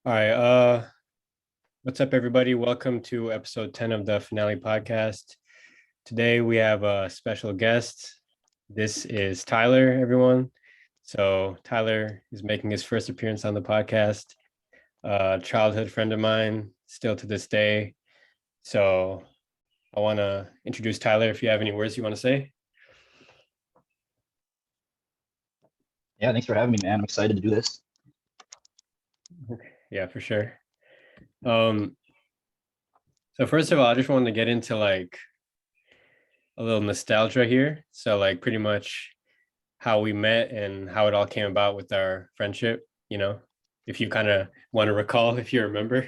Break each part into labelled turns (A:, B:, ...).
A: All right. What's up, everybody? Welcome to episode 10 of the Finale podcast. Today we have a special guest. This is Tyler, everyone. So Tyler is making his first appearance on the podcast. Childhood friend of mine, still to this day. So I want to introduce Tyler. If you have any words you want to say.
B: Yeah, thanks for having me, man. I'm excited to do this.
A: Yeah, for sure. So first of all, I just wanted to get into like a little nostalgia here. So like pretty much how we met and how it all came about with our friendship, if you kind of want to recall, if you remember.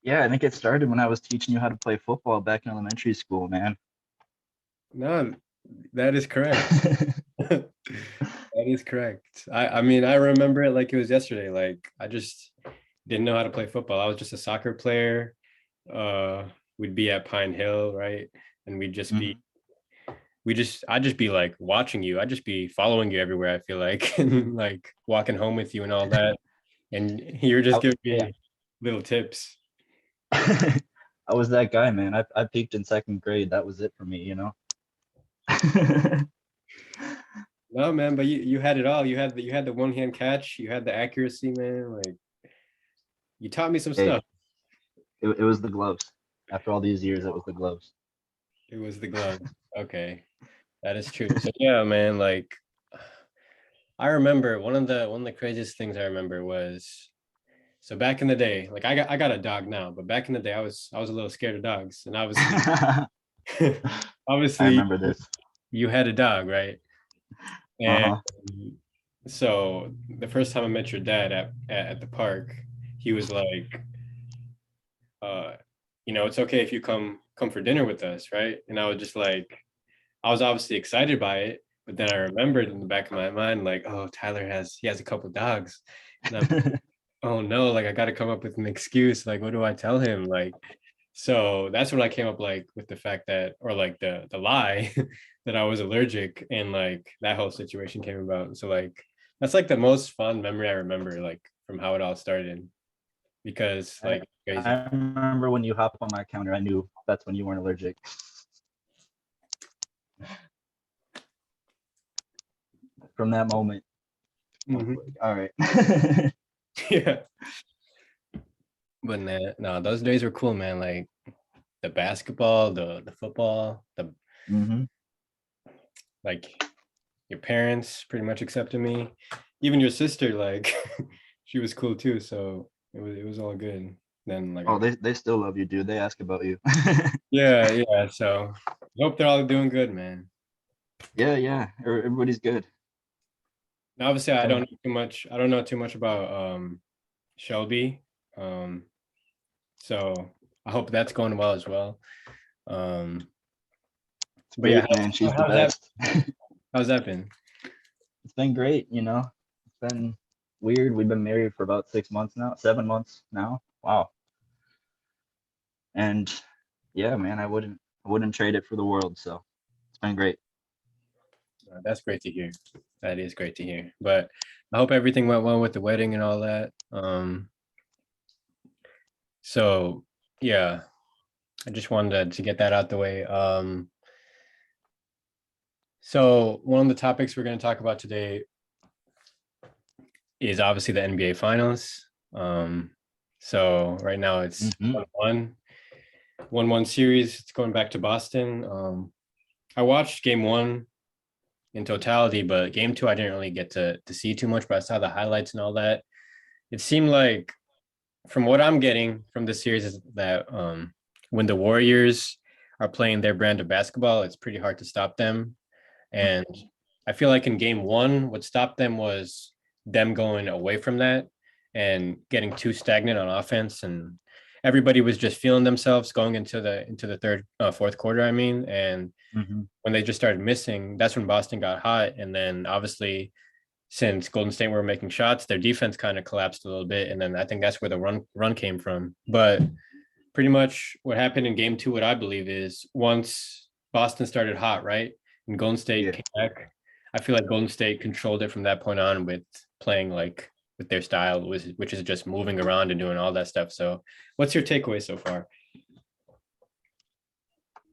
B: Yeah, I think it started when I was teaching you how to play football back in elementary school, man.
A: No, that is correct. That is correct. I mean, I remember it like it was yesterday. Like I just didn't know how to play football. I was just a soccer player. We'd be at Pine Hill, right? And
B: Mhm.
A: I'd just be like watching you. I'd just be following you everywhere, I feel like, and like walking home with you and all that. And you're just giving
B: Yeah,
A: me little tips.
B: I was that guy, man. I peaked in second grade. That was it for me.
A: No, man, but you had it all. You had the one hand catch, you had the accuracy, man. Like you taught me some
B: Hey,
A: stuff.
B: it was the gloves. After all these years, it was the gloves.
A: It was the glove. Okay. That is true. So yeah, man, like I remember one of the craziest things I remember was so back in the day, like I got a dog now, but back in the day I was a little scared of dogs. And
B: I
A: obviously
B: remember this.
A: you had a dog, right? And
B: Uh-huh.
A: so the first time I met your dad at the park, he was like, uh, it's okay if you come for dinner with us, right? And I was just like, I was obviously excited by it, but then I remembered in the back of my mind, like, oh, he has a couple dogs. And I'm, oh no, like I gotta come up with an excuse. Like, what do I tell him? Like, so that's when I came up like with the fact that, or like the lie that I was allergic, and like that whole situation came about. So like that's like the most fun memory I remember, like from how it all started, because
B: I,
A: like crazy.
B: I remember when you hopped on my counter, I knew that's when you weren't allergic. From that moment, I was
A: Mhm.
B: like, all right.
A: Yeah, but no, those days were cool, man. Like the basketball, the football, the
B: hmm
A: like your parents pretty much accepted me. Even your sister, like she was cool too. So it was all good. Then like
B: Oh, they still love you, dude. They ask about you.
A: yeah. So I hope they're all doing good, man.
B: Yeah, yeah. Everybody's good.
A: Now, obviously
B: It's been
A: I don't know too much about Shelby. Um so I hope that's going well as well. Um
B: it's
A: but yeah,
B: great, man. She's the
A: how's that
B: best.
A: how's that been?
B: It's been great. It's been weird. We've been married for about 6 months now, 7 months now. Wow. And yeah, man, I wouldn't trade it for the world. So it's been great.
A: That's great to hear. That is great to hear. But I hope everything went well with the wedding and all that. So yeah, I just wanted to get that out the way. So one of the topics we're going to talk about today is obviously the NBA Finals. So right now it's
B: hmm
A: 1-1, 1-1 series. It's going back to Boston. I watched game one in totality, but game two I didn't really get to see too much, but I saw the highlights and all that. It seemed like from what I'm getting from this series is that when the Warriors are playing their brand of basketball, it's pretty hard to stop them. And I feel like in game one, what stopped them was them going away from that and getting too stagnant on offense. And everybody was just feeling themselves going into the third, fourth quarter. I mean, and
B: hmm
A: when they just started missing, that's when Boston got hot. And then obviously, since Golden State were making shots, their defense kind of collapsed a little bit. And then I think that's where the run came from. But pretty much what happened in game two, what I believe is once Boston started hot, right? And Golden State
B: Yeah.
A: came back, I feel like Golden State controlled it from that point on with playing like with their style, which is just moving around and doing all that stuff. So, what's your takeaway so far?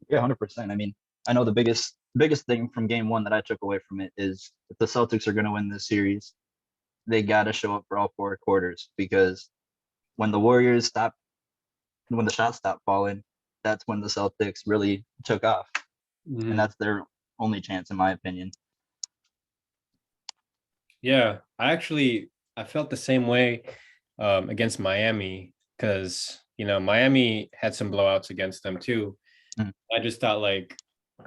B: Yeah, 100%. I mean, I know the biggest thing from game one that I took away from it is if the Celtics are going to win this series, they got to show up for all four quarters because when the Warriors stopped, when the shots stopped falling, that's when the Celtics really took off, and
A: Mhm.
B: that's their only chance, in my opinion.
A: Yeah, I felt the same way against Miami because Miami had some blowouts against them too.
B: Mhm.
A: I just thought like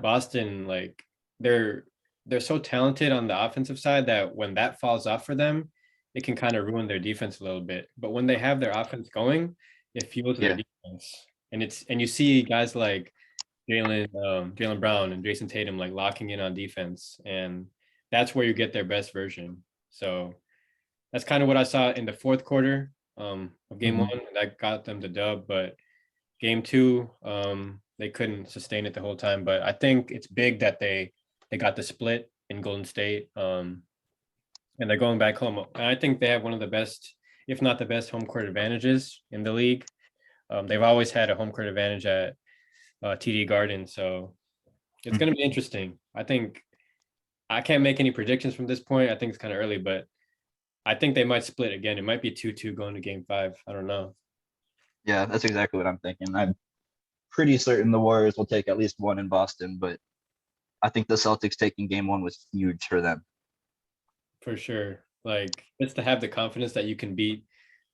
A: Boston, like they're they're so talented on the offensive side that when that falls off for them, it can kind of ruin their defense a little bit. But when they have their offense going, it fuels their
B: Yeah,
A: defense. And you see guys like Jalen Brown and Jason Tatum like locking in on defense, and that's where you get their best version. So that's kind of what I saw in the fourth quarter of game
B: hmm
A: one. That got them the dub, but game two, they couldn't sustain it the whole time. But I think it's big that they got the split in Golden State, and they're going back home. And I think they have one of the best, if not the best, home court advantages in the league. They've always had a home court advantage at TD Garden, so it's going to be interesting. I think I can't make any predictions from this point. I think it's kind of early, but I think they might split again. It might be 2-2 going to game five. I don't know.
B: yeah, that's exactly what I'm thinking. I'm pretty certain the Warriors will take at least one in Boston, but I think the Celtics taking game one was huge for them.
A: For sure. Like it's to have the confidence that you can beat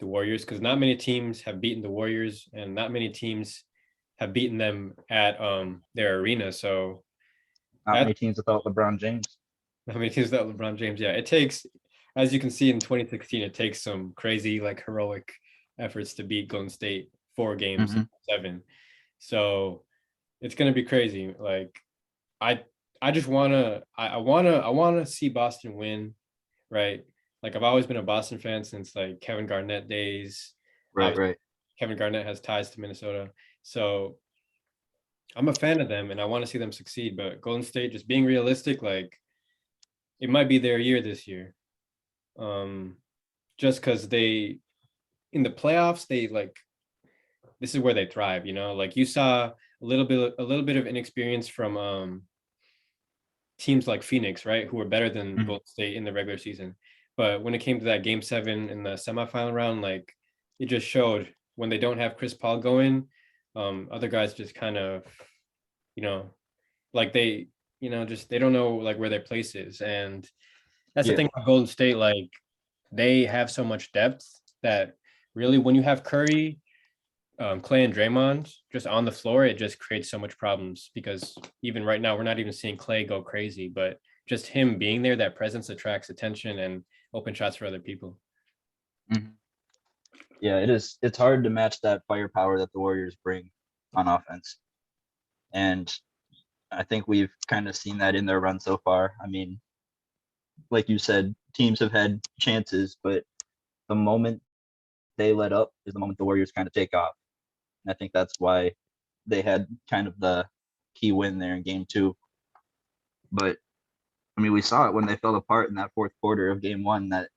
A: the Warriors because not many teams have beaten the Warriors and not many teams have beaten them at their arena. So
B: Not
A: that's
B: many teams without LeBron James.
A: not many teams that LeBron James. Yeah, it takes, as you can see in 2016, it takes some crazy like heroic efforts to beat Golden State 4 games,
B: hmm
A: 7. So it's gonna be crazy. Like I I just I wanna see Boston win, right? Like I've always been a Boston fan since like Kevin Garnett days.
B: Right,
A: Obviously,
B: right.
A: Kevin Garnett has ties to Minnesota, so I'm a fan of them and I want to see them succeed. But Golden State, just being realistic, like it might be their year this year. Um, just because they in the playoffs, they like this is where they thrive. Like you saw a little bit of inexperience from teams like Phoenix, right, who were better than
B: hmm
A: Golden State in the regular season. But when it came to that game 7 in the semifinal round, like it just showed when they don't have Chris Paul going, other guys just kind of, you know, like just they don't know like where their place is. And that's the
B: Yeah,
A: thing about Golden State, like they have so much depth that really when you have Curry, Clay and Draymond just on the floor, it just creates so much problems because even right now, we're not even seeing Clay go crazy, but just him being there, that presence attracts attention and open shots for other people.
B: hmm yeah. It is. It's hard to match that firepower that the Warriors bring on offense, and I think we've kind of seen that in their run so far. I mean, like you said, teams have had chances, but the moment they let up is the moment the Warriors kind of take off. And I think that's why they had kind of the key win there in game two. But I mean, we saw it when they fell apart in that fourth quarter of game one that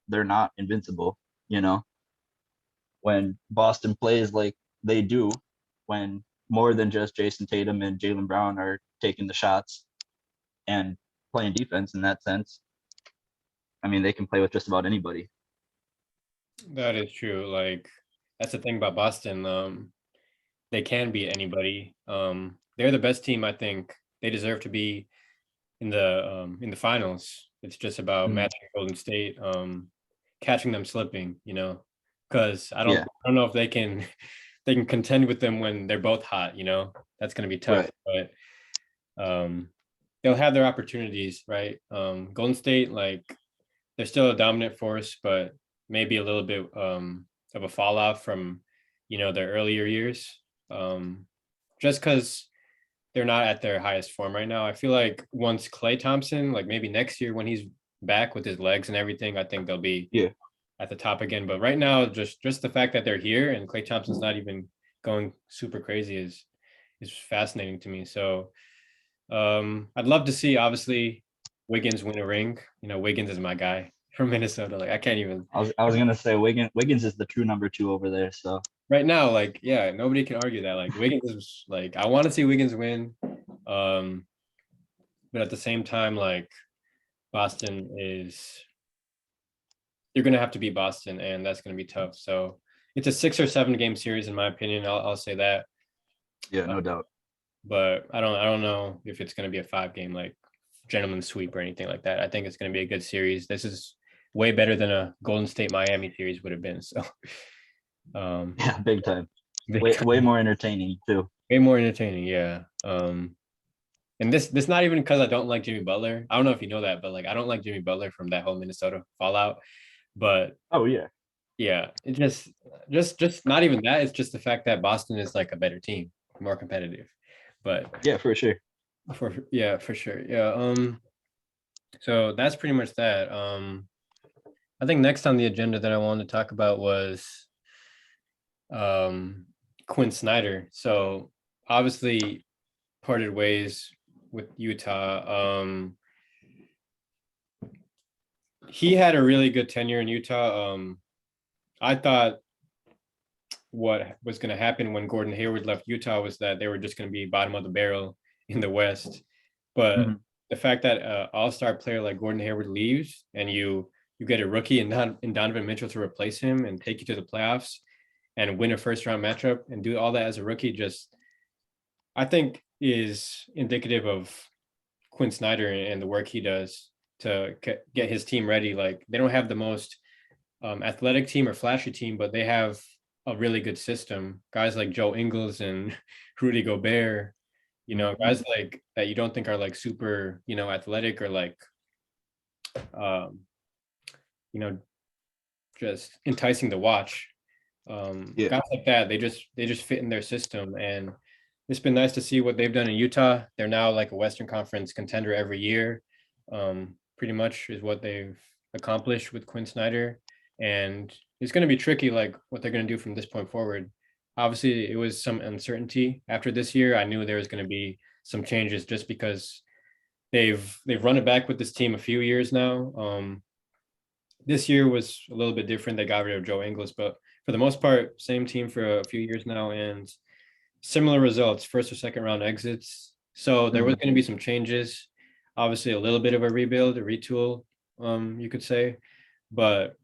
B: they're not invincible, you know, when Boston plays like they do, when more than just Jason Tatum and Jalen Brown are taking the shots and playing defense in that sense. I mean, they can play with just about anybody.
A: That is true. Like that's the thing about Boston. They can beat anybody. They're the best team. I think they deserve to be in the finals. It's just about
B: Mm,
A: matching Golden State, catching them slipping. Because I don't
B: yeah,
A: I don't know if they can contend with them when they're both hot. That's going to be tough.
B: right.
A: But they'll have their opportunities, right? Golden State, like they're still a dominant force, but maybe a little bit of a fall off from their earlier years. Just because they're not at their highest form right now. I feel like once Clay Thompson, like maybe next year when he's back with his legs and everything, I think they'll be
B: Yeah.
A: at the top again. But right now, just the fact that they're here and Clay Thompson's not even going super crazy is fascinating to me. So I'd love to see obviously Wiggins win a ring. Wiggins is my guy. from Minnesota. Like I can't even
B: I was gonna say Wiggins is the true number 2 over there. So
A: right now. Like yeah, nobody can argue that. Like Wiggins is like I want to see Wiggins win, um, but at the same time, like Boston is you're gonna have to beat Boston, and that's gonna be tough. So it's a 6 or 7 game series in my opinion. I'll say that.
B: yeah,
A: Uh,
B: no doubt.
A: but I don't know if it's gonna be a 5 game like gentleman sweep or anything like that. I think it's gonna be a good series. This is way better than a Golden State Miami series would have been. So um
B: Yeah, big time.
A: big
B: Way
A: time.
B: more entertaining too.
A: Way more entertaining, yeah. And this not even because I don't like Jimmy Butler. I don't know if you know that, but like I don't like Jimmy Butler from that whole Minnesota fallout. But
B: Oh yeah,
A: yeah, it just not even that. It's just the fact that Boston is like a better team, more competitive. But
B: yeah, for sure.
A: for sure. Yeah. So that's pretty much that. I think next on the agenda that I wanted to talk about was um Quinn Snyder. So obviously parted ways with Utah. He had a really good tenure in Utah. I thought what was going to happen when Gordon Hayward left Utah was that they were just going to be bottom of the barrel in the West. But
B: Mhm.
A: the fact that an all-star player like Gordon Hayward leaves and you get a rookie in Donovan Mitchell to replace him and take you to the playoffs and win a first round matchup and do all that as a rookie just I think is indicative of Quinn Snyder and the work he does to get his team ready. Like they don't have the most athletic team or flashy team, but they have a really good system. Guys like Joe Ingles and Rudy Gobert,
B: Mhm.
A: guys like that you don't think are like super, athletic or like, um, you know, just enticing to watch.
B: Yeah.
A: Guys like that, they just fit in their system, and it's been nice to see what they've done in Utah. They're now like a Western Conference contender every year. Pretty much is what they've accomplished with Quinn Snyder, and it's going to be tricky, like what they're going to do from this point forward. Obviously, it was some uncertainty after this year. I knew there was going to be some changes just because they've run it back with this team a few years now. This year was a little bit different. They got rid of Joe Ingles, but for the most part, same team for a few years now and similar results, first or second round exits. So there was
B: Mhm.
A: going to be some changes. Obviously, a little bit of a rebuild, a retool, you could say. But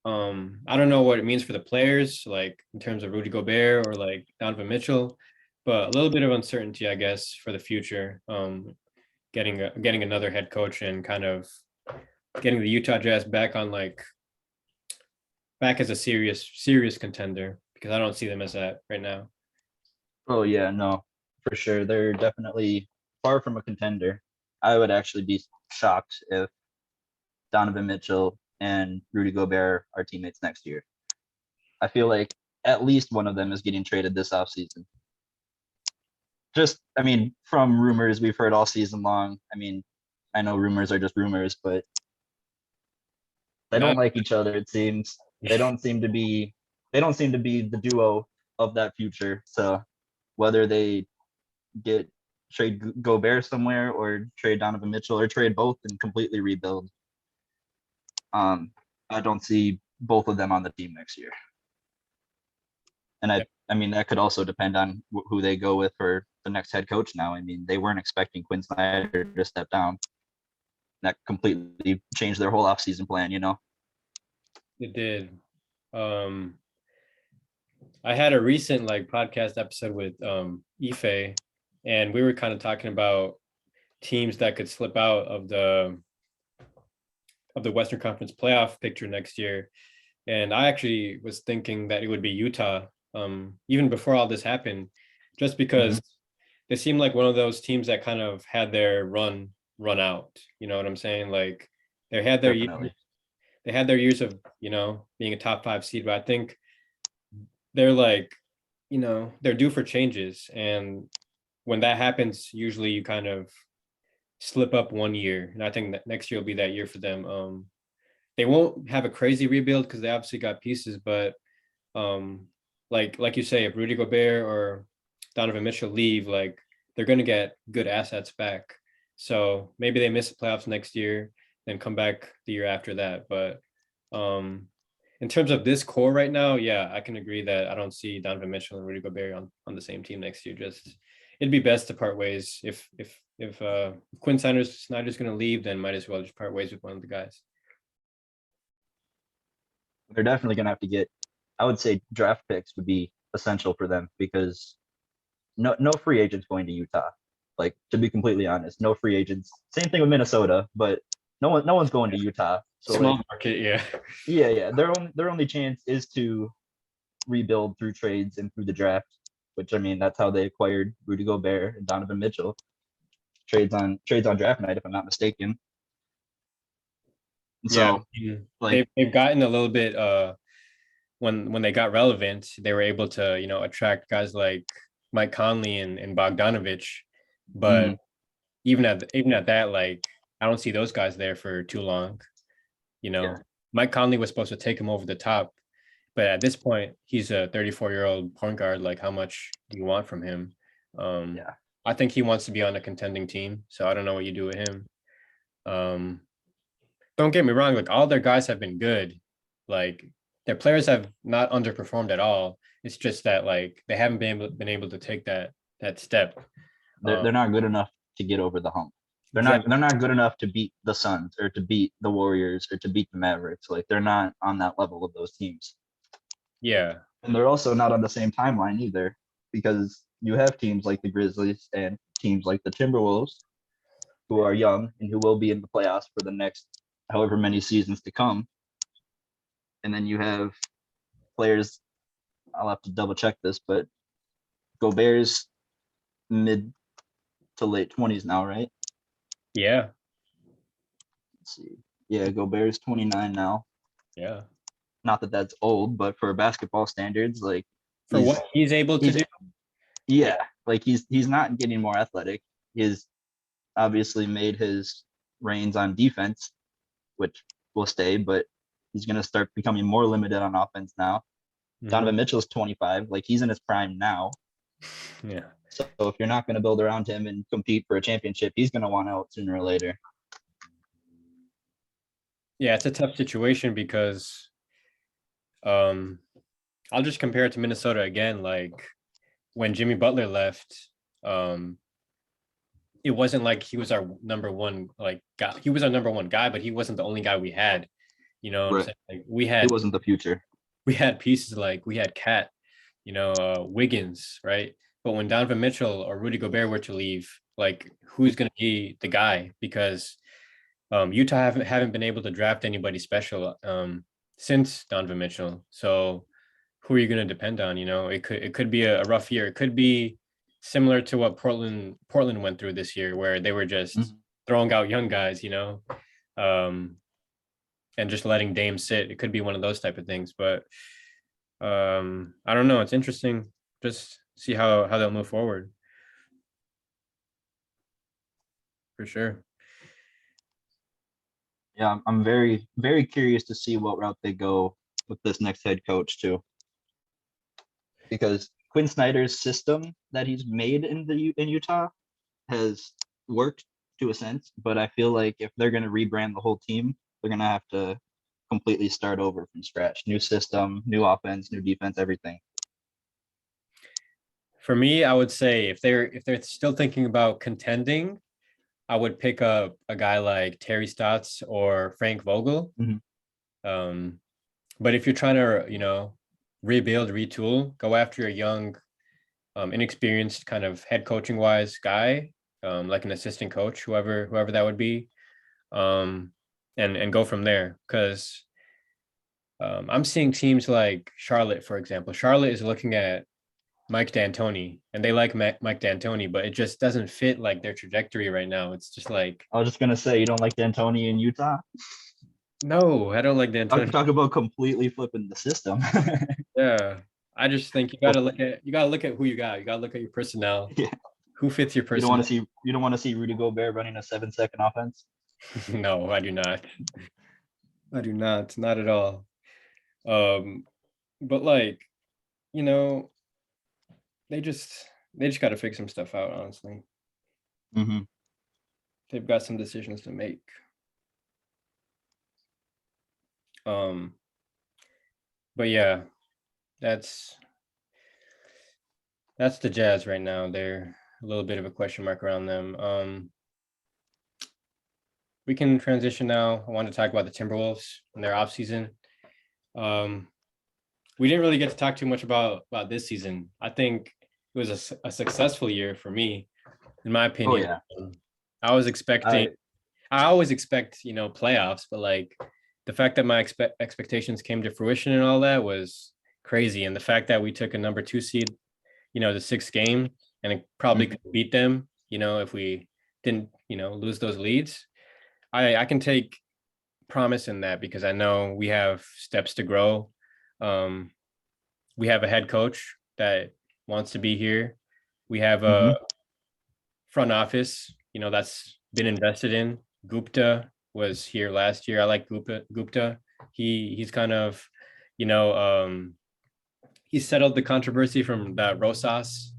A: I don't know what it means for the players, like in terms of Rudy Gobert or like Donovan Mitchell, but a little bit of uncertainty, I guess, for the future. Getting another head coach and kind of getting the Utah Jazz back as a serious contender because I don't see them as that right now.
B: Oh yeah, no, for sure. They're definitely far from a contender. I would actually be shocked if Donovan Mitchell and Rudy Gobert are teammates next year. I feel like at least one of them is getting traded this offseason. Just, I mean, from rumors we've heard all season long. I mean, I know rumors are just rumors, but they
A: Yeah,
B: don't like each other, it seems. They don't seem to be they don't seem to be the duo of that future. So whether they get trade Gobert somewhere or trade Donovan Mitchell or trade both and completely rebuild. Um, I don't see both of them on the team next year. And I mean, that could also depend on who they go with for the next head coach now. I mean, they weren't expecting Quinn Snyder to step down. That completely changed their whole offseason plan, you know?
A: it did. Um, I had a recent like podcast episode with Ife, and we were kind of talking about teams that could slip out of the Western Conference playoff picture next year. And I actually was thinking that it would be Utah, even before all this happened, just
B: Mm-hmm.
A: because they seem like one of those teams that kind of had their run out. You know what I'm saying? Like they had their years,
B: Definitely.
A: they had their years of being a top 5 seed, but I think they're like they're due for changes, and when that happens, usually you kind of slip up one year, and I think that next year will be that year for them. They won't have a crazy rebuild because they obviously got pieces, but um, like you say, if Rudy Gobert or Donovan Mitchell leave, like they're gonna get good assets back. So maybe they miss the playoffs next year. then come back the year after that. But in terms of this core right now, yeah, I can agree that I don't see Donovan Mitchell and Rudy Gobert on the same team next year. Just it'd be best to part ways. If Quinn Snyder's going to leave, then might as well just part ways with one of the guys.
B: They're definitely gonna have to get. I would say draft picks would be essential for them because no free agents going to Utah. Like to be completely honest, no free agents. Same thing with Minnesota, but no one's going to Utah. So
A: Small
B: like
A: market, yeah.
B: yeah, their only chance is to rebuild through trades and through the draft, which I mean that's how they acquired Rudy Gobert and Donovan Mitchell. Trades on draft night, if I'm not mistaken.
A: Yeah,
B: So like
A: they've gotten a little bit when they got relevant, they were able to, attract guys like Mike Conley and Bogdanovich. But
B: mhm,
A: even at that, like I don't see those guys there for too long. You know,
B: yeah,
A: Mike Conley was supposed to take him over the top, but at this point, he's a 34-year-old point guard. Like, how much do you want from him? Um,
B: yeah.
A: I think he wants to be on a contending team, so I don't know what you do with him. Um, don't get me wrong, like all their guys have been good. Like their players have not underperformed at all. It's just that like they haven't been able to take that step.
B: They're not good enough to get over the hump. They're not
A: Exactly.
B: they're not good enough to beat the Suns or to beat the Warriors or to beat the Mavericks. Like they're not on that level of those teams.
A: Yeah.
B: And they're also not on the same timeline either because you have teams like the Grizzlies and teams like the Timberwolves who are young and who will be in the playoffs for the next however many seasons to come. And then you have players, I'll have to double check this, but Gobert's mid to late 20s now, right?
A: Yeah.
B: Let's see. Yeah, Gobert's 29 now.
A: Yeah.
B: Not that that's old, but for basketball standards, like
A: For
B: he's
A: what he's able to
B: he's
A: do. Yeah.
B: yeah, like he's not getting more athletic. He's obviously made his reins on defense, which will stay, but he's gonna start becoming more limited on offense now.
A: Mhm.
B: Donovan Mitchell's 25, like he's in his prime now.
A: Yeah.
B: So if you're not gonna build around him and compete for a championship, he's gonna want out sooner or later.
A: Yeah, it's a tough situation because um I'll just compare it to Minnesota again. Like when Jimmy Butler left, um, it wasn't like he was our number one like guy. He was our number one guy, but he wasn't the only guy we had. You know what I'm
B: Right.
A: saying? Like
B: He wasn't the future.
A: we had pieces like we had Cat, Wiggins, right? But when Donovan Mitchell or Rudy Gobert were to leave, like who's going to be the guy? Because Utah haven't been able to draft anybody special since Donovan Mitchell. So who are you going to depend on? It could be a rough year. It could be similar to what Portland went through this year, where they were just
B: Mhm.
A: throwing out young guys, um, and just letting Dame sit. It could be one of those type of things, but I don't know. It's interesting. Just see how they'll move forward for sure.
B: Yeah, I'm very, very curious to see what route they go with this next head coach too, because Quinn Snyder's system that he's made in Utah has worked to a sense, but I feel like if they're going to rebrand the whole team, they're going to have to completely start over from scratch. New system, new offense, new defense, everything.
A: For me, I would say if they're still thinking about contending, I would pick up a guy like Terry Stotts or Frank Vogel.
B: Mhm.
A: Um, but if you're trying to, rebuild, retool, go after a young, inexperienced kind of head coaching wise guy, like an assistant coach, whoever that would be, um, and go from there. Because I'm seeing teams like Charlotte, for example. Charlotte is looking at Mike D'Antoni, and they like Mike D'Antoni, but it just doesn't fit like their trajectory right now. It's just like,
B: I was just going to say, you don't like D'Antoni in Utah?
A: no, I don't like D'Antoni.
B: Talk about completely flipping the system.
A: Yeah, I just think you got to
B: Well,
A: look at who you got. You got to look at your personnel.
B: yeah,
A: Who fits your
B: you don't want
A: personnel?
B: to see you don't want to see Rudy Gobert running a 7-second offense.
A: No, I do not. I do not. Not at all. Um, but like, you know, they just they just got to figure some stuff out. Honestly,
B: Hmm.
A: they've got some decisions to make. Um, but yeah, that's the Jazz right now. They're a little bit of a question mark around them. We can transition now. I want to talk about the Timberwolves and their offseason. We didn't really get to talk too much about this season. I think it was a successful year for me, in my
B: Oh
A: opinion.
B: yeah.
A: I was expecting.
B: I
A: I always expect playoffs, but like the fact that my expectations came to fruition and all that was crazy, and the fact that we took a number 2 seed, the 6th game, and it probably
B: Mhm.
A: could beat them, if we didn't, lose those leads. I can take promise in that because I know we have steps to grow. Um, we have a head coach that wants to be here. We have a
B: Mhm.
A: front office, that's been invested in. Gupta was here last year. I like Gupta. He's kind of, you know, um, he settled the controversy from that Rosas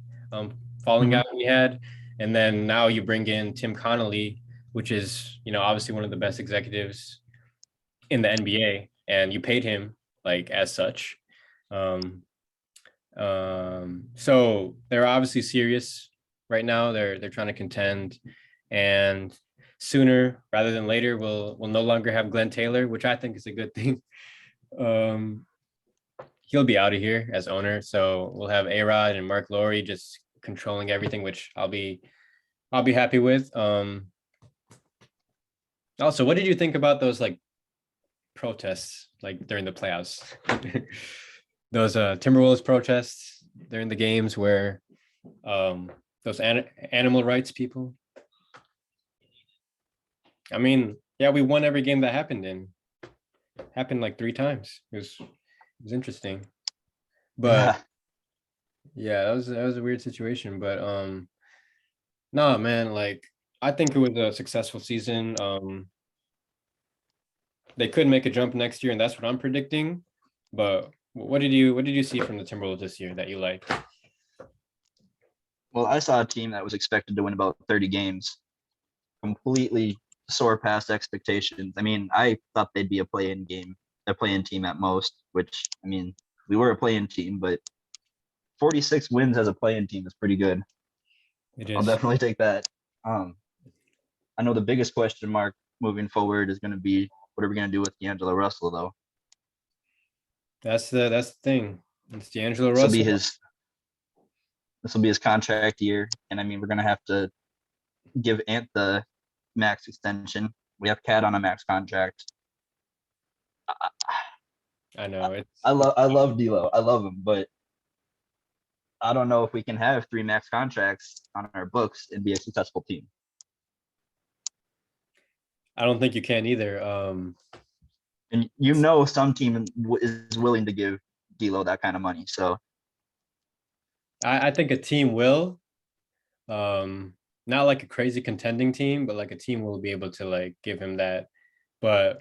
A: falling
B: Mhm.
A: out we had, and then now you bring in Tim Connolly, which is obviously one of the best executives in the NBA, and you paid him like as such. Um, so they're obviously serious right now. They're trying to contend, and sooner rather than later, we'll no longer have Glenn Taylor, which I think is a good thing. Um, he'll be out of here as owner, so we'll have A-Rod and Mark Laurie just controlling everything, which I'll be happy with. Also, what did you think about those like protests like during the playoffs? Those Timberwolves protests during the games where um those animal rights people. I mean, yeah, we won every game that happened like 3 times. It was interesting. But
B: Yeah.
A: yeah, that was a weird situation. But no, man, like I think it was a successful season. They could make a jump next year, and that's what I'm predicting. But what did you see from the Timberwolves this year that you like?
B: Well, I saw a team that was expected to win about 30 games, completely soar past expectations. I mean, I thought they'd be a play-in team at most, which I mean, we were a play-in team, but 46 wins as a play-in team is pretty good.
A: It
B: I'll
A: is.
B: definitely take that. Um, I know the biggest question mark moving forward is going to be what are we going to do with D'Angelo Russell, though?
A: That's the thing. It's D'Angelo
B: This will be
A: Russell.
B: his this will be his contract year, and I mean, we're going to have to give Ant the max extension. We have Cat on a max contract.
A: I know
B: I love D'Lo. I love him, but I don't know if we can have 3 max contracts on our books and be a successful team.
A: I don't think you can either.
B: And some team is willing to give D'Lo that kind of money. So
A: I think a team will, not like a crazy contending team, but like a team will be able to like give him that. But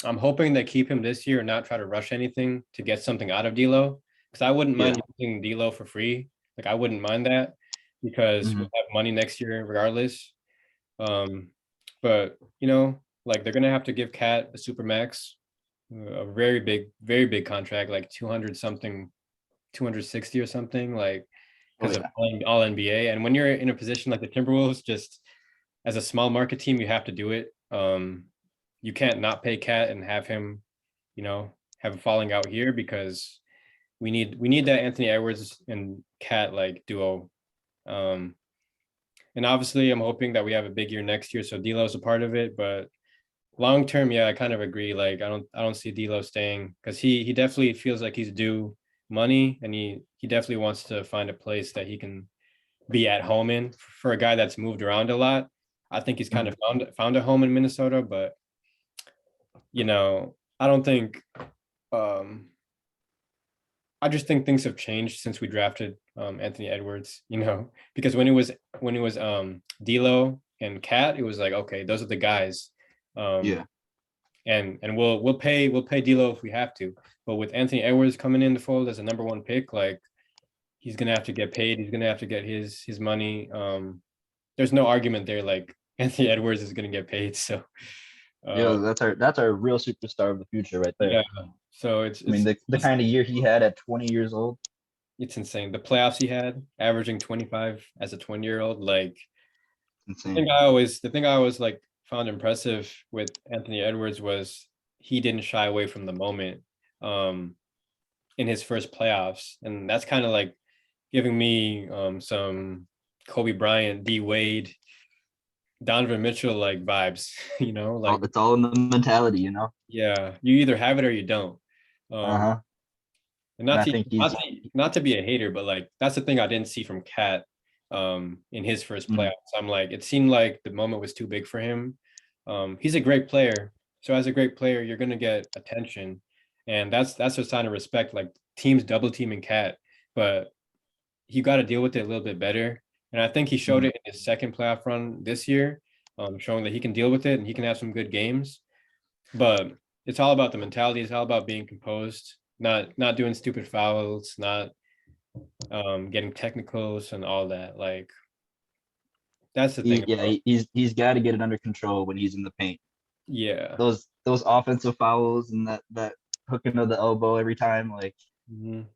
A: I'm hoping they keep him this year and not try to rush anything to get something out of D'Lo. Because I wouldn't
B: yeah.
A: mind using D'Lo for free. Like I wouldn't mind that because
B: Hmm.
A: we'll have money next year regardless. Um, but like they're gonna have to give Cat a super max, a very big contract, like 200 something, 260 or something, like
B: Oh
A: because of
B: yeah.
A: all NBA. And when you're in a position like the Timberwolves, just as a small market team, you have to do it. You can't not pay Cat and have him, have a falling out here because we need that Anthony Edwards and Cat like duo. Um, and obviously, I'm hoping that we have a big year next year, so D'Lo's a part of it. But long term, yeah, I kind of agree. Like, I don't see D'Lo staying because he definitely feels like he's due money, and he definitely wants to find a place that he can be at home in. For a guy that's moved around a lot, I think he's kind
B: Hmm.
A: of found a home in Minnesota. But I don't think. Um, I just think things have changed since we drafted Anthony Edwards. Because when it was D'Lo and Cat, it was like, okay, those are the guys. Um,
B: Yeah.
A: and we'll pay D'Lo if we have to. But with Anthony Edwards coming in the fold as a number 1 pick, like he's gonna have to get paid. He's gonna have to get his money. There's no argument there. Like Anthony Edwards is gonna get paid. So
B: Yeah,
A: Uh,
B: that's our real superstar of the future right there.
A: yeah. So
B: I mean, the kind of year he had at 20 years old,
A: it's insane. The playoffs he had, averaging 25 as a 20-year-old. Like
B: insane.
A: the thing I always like found impressive with Anthony Edwards was he didn't shy away from the moment in his first playoffs. And that's kind of like giving me some Kobe Bryant, D Wade, Donovan Mitchell like vibes, like
B: It's all in the mentality, you know.
A: yeah, you either have it or you don't. Um,
B: Uh-huh.
A: and
B: And
A: not
B: I
A: to
B: think
A: not
B: he's
A: to not to be a hater, but like that's the thing I didn't see from Cat in his first
B: mhm,
A: playoffs. I'm like, it seemed like the moment was too big for him. He's a great player. So as a great player, you're gonna get attention. And that's a sign of respect. Like teams double teaming Cat, but you got to deal with it a little bit better. And I think he showed
B: mhm.
A: it in his second playoff run this year, showing that he can deal with it and he can have some good games. But it's all about the mentality. It's all about being composed, not doing stupid fouls, not getting technicals and all that. Like that's the thing about
B: He's got to get it under control when he's in the paint.
A: yeah.
B: Those offensive fouls and that hooking of the elbow every time, like
A: Mhm.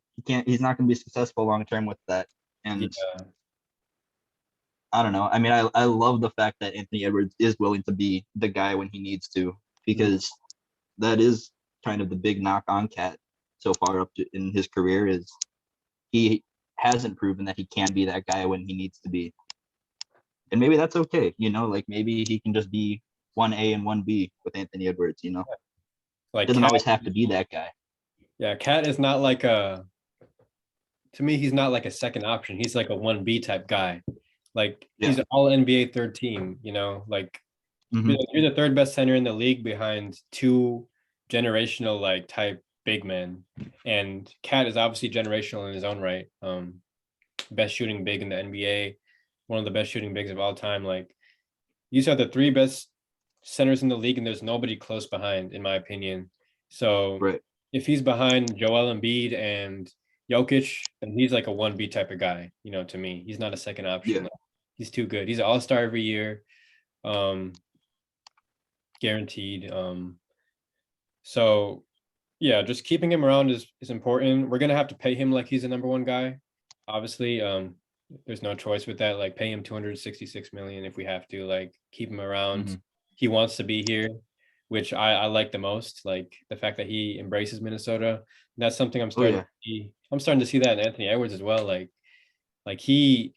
B: he's not going to be successful long term with that. And
A: Yeah.
B: I don't know. I mean, I love the fact that Anthony Edwards is willing to be the guy when he needs to,
A: Mhm.
B: because that is kind of the big knock on Cat so far up to in his career is he hasn't proven that he can be that guy when he needs to be. And maybe that's okay, you know, like maybe he can just be 1A and 1B with Anthony Edwards, you know.
A: Like
B: Doesn't
A: Cat,
B: always have to be that guy.
A: yeah, Cat is not like a to me, he's not like a second option. He's like a 1B type guy. Like
B: Yeah.
A: he's an all NBA third team, like
B: Hmm.
A: you're the third best center in the league behind two generational like type big men. And Cat is obviously generational in his own right. Best shooting big in the NBA, one of the best shooting bigs of all time. Like these are the three best centers in the league, and there's nobody close behind, in my opinion. So
B: Right.
A: if he's behind Joel Embiid and Jokic, then he's like a 1B type of guy, to me. He's not a second option.
B: Yeah.
A: Like, he's too good. He's an all-star every year, guaranteed. So yeah, just keeping him around is important. We're gonna have to pay him like he's a number one guy. Obviously, there's no choice with that. Like pay him 266 million if we have to, like keep him around.
B: Hmm.
A: He wants to be here, which I like the most. Like the fact that he embraces Minnesota. That's something
B: Oh yeah.
A: I'm starting to see that in Anthony Edwards as well. Like he's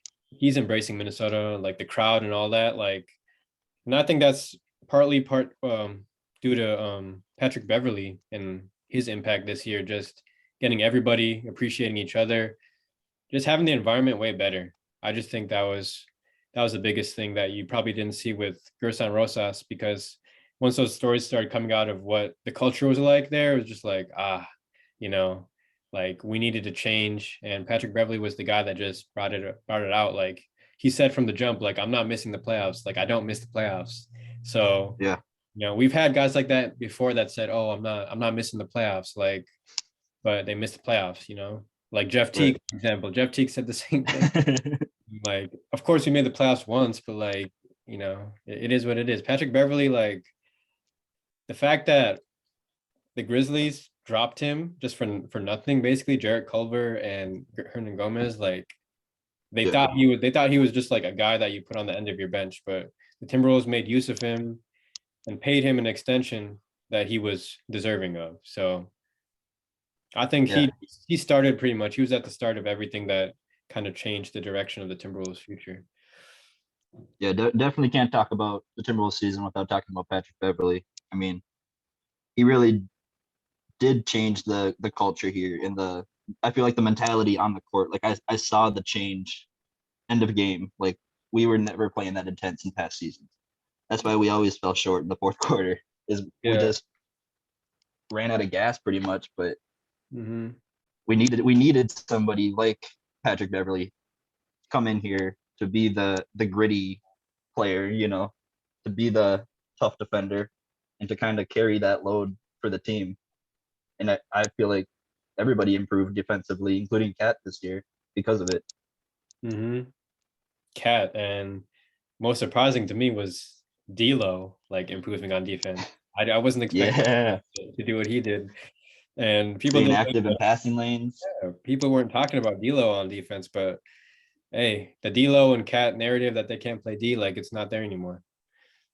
A: embracing Minnesota, like the crowd and all that. Like, and I think that's part due to Patrick Beverly and his impact this year, just getting everybody appreciating each other, just having the environment way better. I just think that was the biggest thing that you probably didn't see with Gerson Rosas, because once those stories started coming out of what the culture was like there, it was just like, you know, like we needed to change. And Patrick Beverly was the guy that just brought it out. Like he said from the jump, like I'm not missing the playoffs. Like I don't miss the playoffs. So,
B: Yeah.
A: we've had guys like that before that said, "Oh, I'm not missing the playoffs." Like, but they missed the playoffs. Like Jeff
B: Right.
A: Teague, for example. Jeff Teague said the same thing. Like, of course, we made the playoffs once, but like, it is what it is. Patrick Beverly, like the fact that the Grizzlies dropped him just for nothing, basically, Jarrett Culver and Hernan Gomez, like
B: Yeah.
A: they thought he was just like a guy that you put on the end of your bench, but the Timberwolves made use of him and paid him an extension that he was deserving of. So I think
B: Yeah.
A: he started pretty much. He was at the start of everything that kind of changed the direction of the Timberwolves' future.
B: Yeah. Definitely can't talk about the Timberwolves season without talking about Patrick Beverly. I mean, he really did change the culture here in the. I feel like the mentality on the court. Like I saw the change end of game. Like we were never playing that intense in past seasons. That's why we always fell short in the fourth quarter. Is we
A: Yeah.
B: just ran out of gas pretty much. But
A: Mm-hmm.
B: we needed somebody like Patrick Beverly come in here to be the gritty player, you know, to be the tough defender and to kind of carry that load for the team. And I feel like everybody improved defensively, including Cat this year because of it.
A: Mm-hmm. Cat, and most surprising to me was D'Lo like improving on defense. I wasn't expecting
B: Yeah,
A: to do what he did, and
B: staying active in passing lanes.
A: people weren't talking about D'Lo on defense, but hey, the D'Lo and Cat narrative that they can't play D, like it's not there anymore.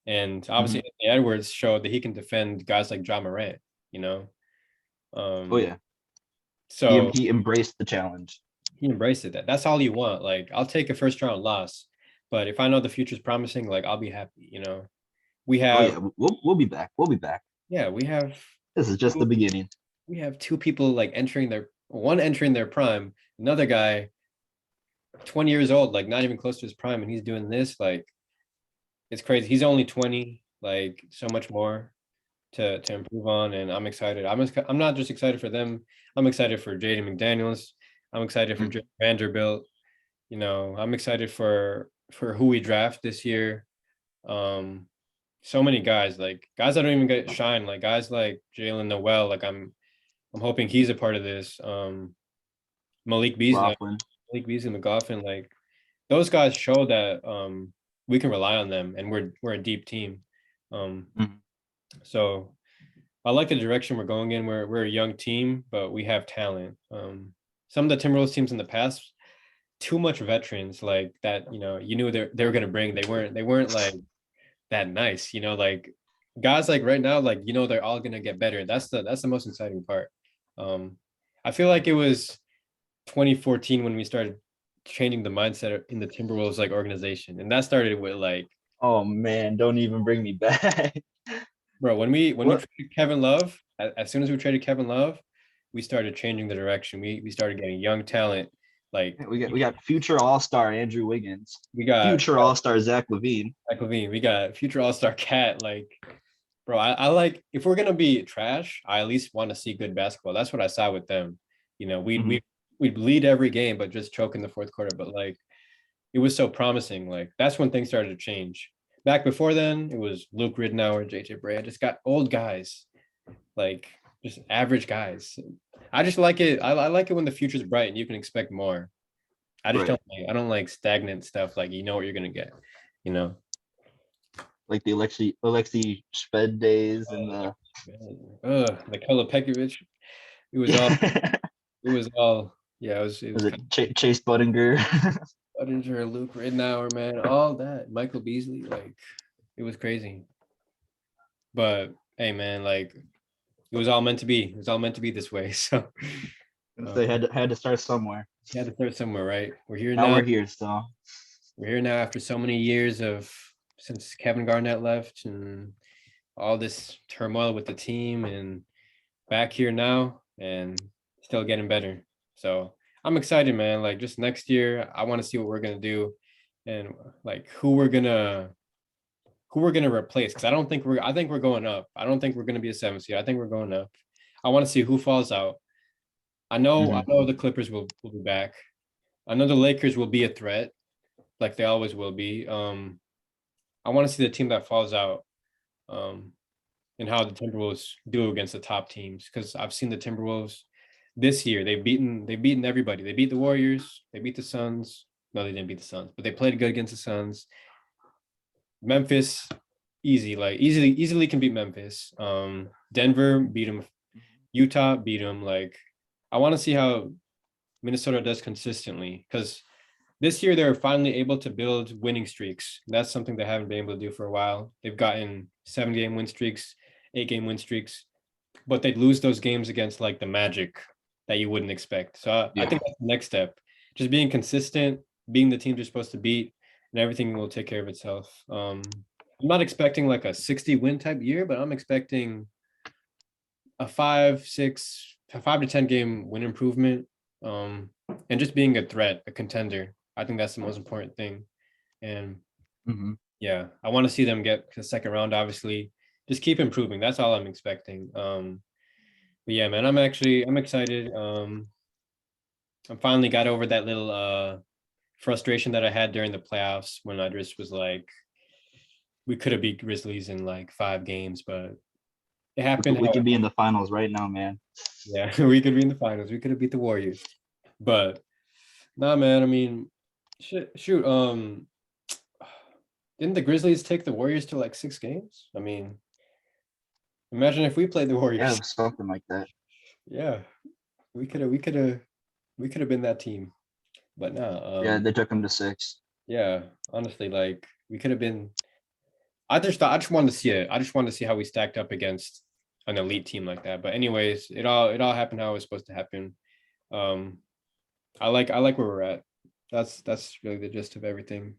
A: And obviously,
B: Mhm.
A: Anthony Edwards showed that he can defend guys like John Morant. You know,
B: Oh
A: um,
B: yeah,
A: so
B: he embraced the challenge.
A: he embraced it. That's all you want. Like, I'll take a first round loss, but if I know the future's promising, like I'll be happy. We
B: Oh
A: have
B: yeah, we'll be back. We'll be back.
A: yeah,
B: This is just the beginning.
A: we have two people like entering their prime, another guy 20 years old, like not even close to his prime, and he's doing this. Like, it's crazy. He's only 20, like so much more to improve on, and I'm excited. I'm not just excited for them. I'm excited for Jaden McDaniels. I'm excited for
B: Mhm.
A: Vanderbilt. I'm excited for who we draft this year. Um, so many guys, like guys that don't even get shine, like guys like Jalen Noel. Like I'm hoping he's a part of this. Malik Beasley,
B: Laughlin.
A: Malik Beasley, McGoffin, like those guys show that we can rely on them, and we're a deep team. Um,
B: Mhm.
A: so I like the direction we're going in. We're a young team, but we have talent. Some of the Timberwolves teams in the past, too much veterans like that. You knew they were gonna bring. They weren't like that nice. Like guys like right now, like they're all gonna get better. That's the most exciting part. Um, I feel like it was 2014 when we started changing the mindset in the Timberwolves like organization, and that started with like,
B: Oh man, don't even bring me back.
A: bro, when we
B: What?
A: traded Kevin Love, as soon as we traded Kevin Love, we started changing the direction. We started getting young talent. Like
B: We got future All Star Andrew Wiggins,
A: we
B: future
A: got
B: All Star Zach LaVine.
A: Zach LaVine, we got future All Star Cat. Like, bro, I like if we're gonna be trash, I at least want to see good basketball. That's what I saw with them.
B: Mhm.
A: We'd lead every game, but just choke in the fourth quarter. But like it was so promising. Like that's when things started to change. Back before then, it was Luke Ridnour, JJ Bray. I just got old guys, like just average guys. I just like it. I like it when the future's bright and you can expect more. I just
B: Right,
A: I don't like stagnant stuff. Like you know what you're gonna get. You know.
B: like the Alexi Shved days and the
A: Nikola Pekovic. It was all. It was all. Yeah, it was
B: was it
A: kind
B: Chase Budinger.
A: of Budinger, Luke Ridnour, man, all that. Michael Beasley, like it was crazy. But hey, man, like it was all meant to be. It was all meant to be this way. So
B: They
A: um,
B: had to start somewhere.
A: you had to start somewhere, right? We're here
B: Now
A: now.
B: we're here, so
A: We're here now after so many years of since Kevin Garnett left and all this turmoil with the team and back here now and still getting better. So I'm excited, man. Like just next year, I want to see what we're gonna do and like who we're gonna replace. Because I think we're going up. I don't think we're gonna be a 7th seed. I think we're going up. I want to see who falls out. I
B: mhm.
A: know the Clippers will be back. I know the Lakers will be a threat, like they always will be. I want to see the team that falls out, um, and how the Timberwolves do against the top teams. Because I've seen the Timberwolves this year. They've beaten everybody. They beat the Warriors. They beat the Suns. No, they didn't beat the Suns, but they played good against the Suns. Memphis, easy, like easily can beat Memphis. Denver beat them. Utah beat them. Like I want to see how Minnesota does consistently because this year they're finally able to build winning streaks. That's something they haven't been able to do for a while. They've gotten 7-game win streaks, 8-game win streaks, but they'd lose those games against like the Magic that you wouldn't expect. So I
B: Yeah.
A: think that's the next step. Just being consistent, being the team you're supposed to beat, and everything will take care of itself. I'm not expecting like a 60 win type year, but I'm expecting a 5 to 10 game win improvement, and just being a threat, a contender. I think that's the most important thing. And
B: Mhm.
A: yeah, I want to see them get to the second round. Obviously, just keep improving. That's all I'm expecting. But yeah, man, I'm excited. I finally got over that little frustration that I had during the playoffs when I just was like, we could have beat Grizzlies in like 5 games, but it happened.
B: We could be in the finals right now, man.
A: Yeah, we could be in the finals. We could have beat the Warriors. But nah, man. I mean, shoot. Didn't the Grizzlies take the Warriors to like 6 games? I mean, Imagine if we played the
B: Yeah,
A: Warriors.
B: something like that.
A: Yeah, we could have been that team. But no,
B: Yeah, they took him to 6.
A: yeah, honestly, like we could have been. I just wanted to see it. I just wanted to see how we stacked up against an elite team like that. But anyways, it all happened how it was supposed to happen. Um, I like where we're at. That's really the gist of everything.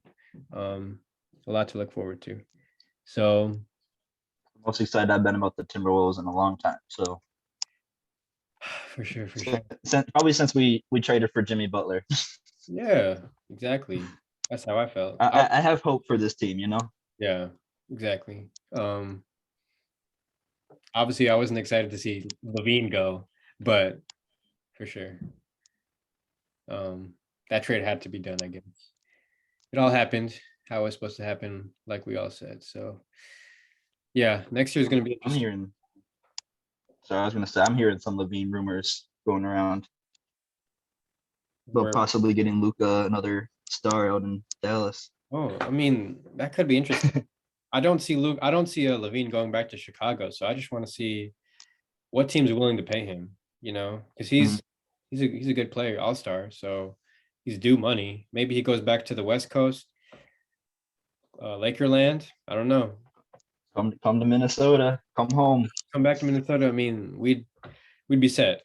A: Um, a lot to look forward to. So
B: Most excited I've been about the Timberwolves in a long time. So
A: for sure.
B: probably since we traded for Jimmy Butler.
A: Yeah, exactly. That's how I felt.
B: I have hope for this team, you know?
A: Yeah, exactly. Obviously, I wasn't excited to see Levine go, but for sure, um, that trade had to be done. I guess it all happened how it was supposed to happen, like we all said. So, yeah, next year is going to be
B: I'm
A: interesting.
B: hearing so I was gonna say I'm hearing some Levine rumors going around about
A: Where,
B: possibly getting Luca another star out in Dallas.
A: oh, I mean, that could be interesting. I don't see Luke. I don't see a Levine going back to Chicago. So I just want to see what teams are willing to pay him. Because
B: Mhm.
A: he's a good player, all star. So he's due money. Maybe he goes back to the West Coast, Lakerland. I don't know.
B: Come to Minnesota. Come home.
A: Come back to Minnesota. I mean, we'd be set.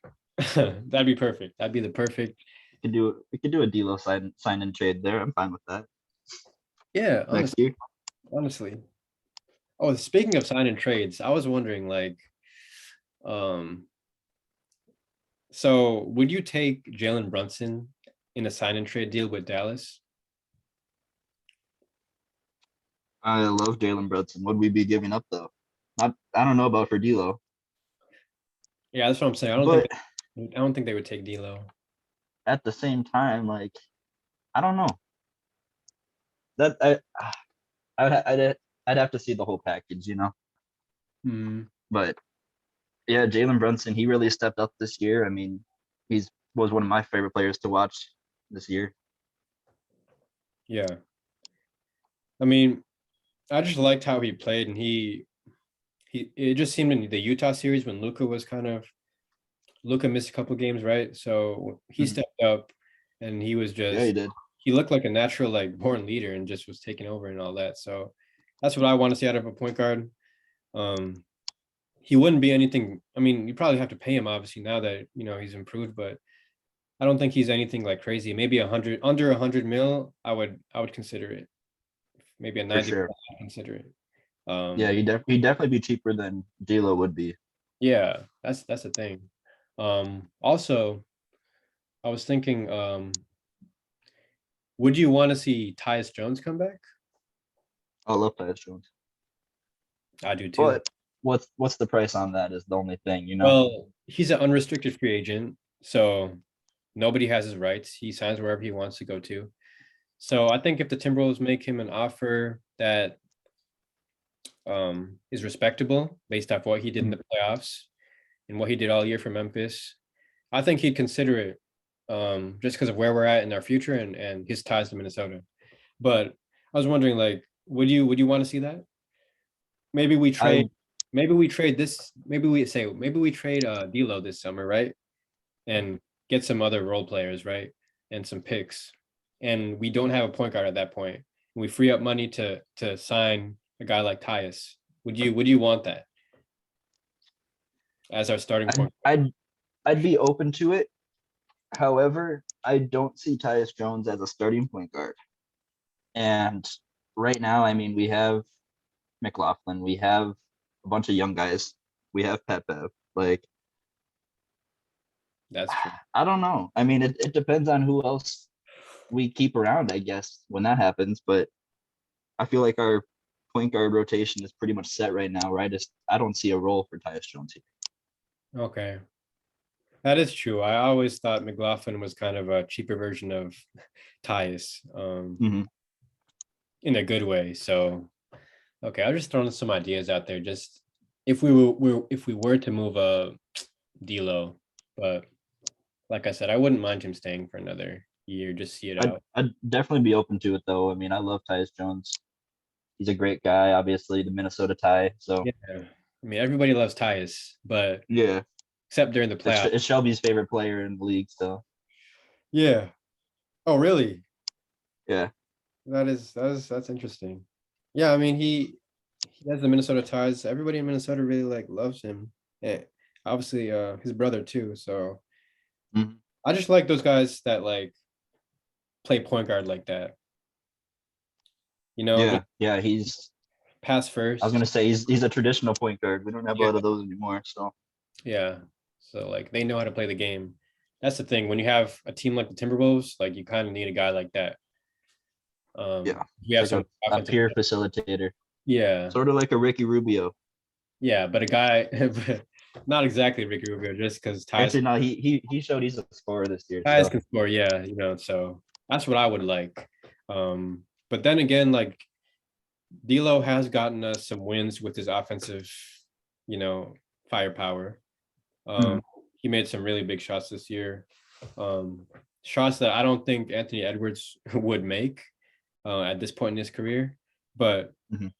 A: That'd be perfect. That'd be the perfect.
B: We could do a D'Lo sign and trade there. I'm fine with that
A: Yeah,
B: next
A: honestly,
B: year.
A: honestly. Oh, speaking of signing trades, I was wondering, like, um, so would you take Jalen Brunson in a sign and trade deal with Dallas?
B: I love Jalen Brunson. Would we be giving up though? Not. I don't know about for D'Lo,
A: Yeah, that's what I'm saying.
B: but
A: I don't think they would take D'Lo.
B: at the same time, like I don't know. That I'd have to see the whole package, you know.
A: Hmm.
B: But yeah, Jalen Brunson, he really stepped up this year. I mean, he's was one of my favorite players to watch this year.
A: Yeah. I mean, I just liked how he played, and he it just seemed in the Utah series when Luca missed a couple games, right? So he
B: Mhm.
A: stepped up, and he was
B: Yeah,
A: just
B: he did.
A: he looked like a natural, like born leader, and just was taking over and all that. So that's what I want to see out of a point guard. Um, he wouldn't be anything. I mean, you probably have to pay him obviously now that he's improved, but I don't think he's anything like crazy. Maybe 100 under 100 mil. I would consider it. Maybe a
B: For
A: 90.
B: sure.
A: I'd consider it.
B: Yeah, he'd definitely be cheaper than D'Lo would be.
A: Yeah, that's the thing. Also, I was thinking, would you want to see Tyus Jones come back?
B: I love Tyus Jones,
A: I do too.
B: but what's the price on that is the only thing, you know.
A: Well, he's an unrestricted free agent, so nobody has his rights. He signs wherever he wants to go to. So I think if the Timberwolves make him an offer that is respectable based off what he did in
B: Mhm.
A: the playoffs and what he did all year for Memphis, I think he'd consider it, just because of where we're at in our future and his ties to Minnesota. But I was wondering, like, would you want to see that? Maybe we
B: I
A: trade, maybe we trade this, maybe we trade D'Lo this summer, right? And get some other role players, right? And some picks. And we don't have a point guard at that point. We free up money to sign a guy like Tyus. Would you want that as our starting
B: I'd
A: point?
B: I'd I'd be open to it. However, I don't see Tyus Jones as a starting point guard. And right now, I mean, we have McLaughlin, we have a bunch of young guys, we have Pat Bev. Like,
A: That's true.
B: I don't know. I mean, it depends on who else we keep around, I guess, when that happens. But I feel like our point guard rotation is pretty much set right now, right? I don't see a role for Tyus Jones here.
A: Okay. That is true. I always thought McLaughlin was kind of a cheaper version of Tyus,
B: Hmm.
A: in a good way. So, okay, I'll just throw some ideas out there. Just if we were to move a D'Lo, but like I said, I wouldn't mind him staying for another year, just see it out.
B: I'd definitely be open to it, though. I mean, I love Tyus Jones. He's a great guy, obviously, the Minnesota tie. So
A: Yeah, I I mean, everybody loves Tyus, but
B: Yeah,
A: except during the playoffs.
B: it's Shelby's favorite player in the league still.
A: Yeah. Oh, really?
B: Yeah,
A: That's interesting. Yeah, I mean he has the Minnesota ties. Everybody in Minnesota really like loves him. And obviously his brother too. So
B: Mhm.
A: I just like those guys that like play point guard like that. You know,
B: yeah,
A: just
B: yeah.
A: pass
B: I was
A: first.
B: gonna say he's a traditional point guard. We don't have a
A: Yeah.
B: lot of those anymore. So
A: Yeah. So like they know how to play the game. That's the thing. When you have a team like the Timberwolves, like you kind of need a guy like that.
B: yeah,
A: We
B: it's
A: have
B: like
A: some
B: a
A: offensive.
B: peer facilitator,
A: Yeah.
B: sort of like a Ricky Rubio.
A: Yeah, but a guy not exactly Ricky Rubio, just because
B: Actually, no, he showed he's a scorer this year.
A: Tyus
B: So
A: can score, yeah, so that's what I would like. But then again, like D'Lo has gotten us some wins with his offensive, you know, firepower.
B: mhm.
A: He made some really big shots this year. Um, Shots that I don't think Anthony Edwards would make at this point in his career. But
B: Mhm.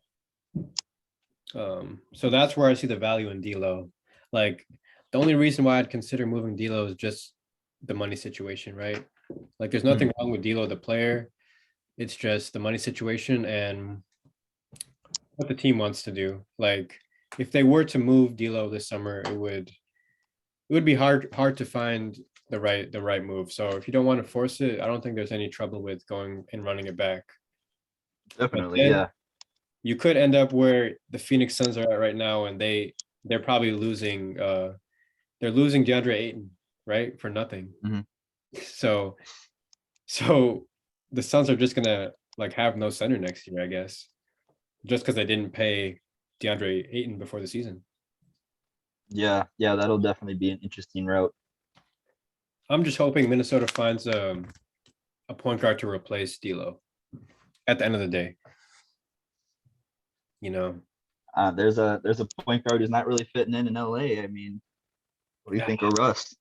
A: so that's where I see the value in D'Lo. Like the only reason why I'd consider moving D'Lo is just the money situation, right? Like there's nothing
B: Mhm.
A: wrong with D'Lo the player. It's just the money situation and what the team wants to do. Like if they were to move D'Lo this summer, it would be hard to find the right move. So if you don't want to force it, I don't think there's any trouble with going and running it back. But
B: Definitely,
A: then
B: yeah.
A: you could end up where the Phoenix Suns are at right now, and they're probably losing they're losing DeAndre Ayton, right? For nothing.
B: Mhm.
A: So so the Suns are just gonna like have no center next year, I guess. Just because they didn't pay DeAndre Ayton before the season.
B: Yeah, yeah, that'll definitely be an interesting route.
A: I'm just hoping Minnesota finds a point guard to replace D'Lo at the end of the day. You know,
B: There's a point guard who's not really fitting in LA. I mean, what do you think of Russ?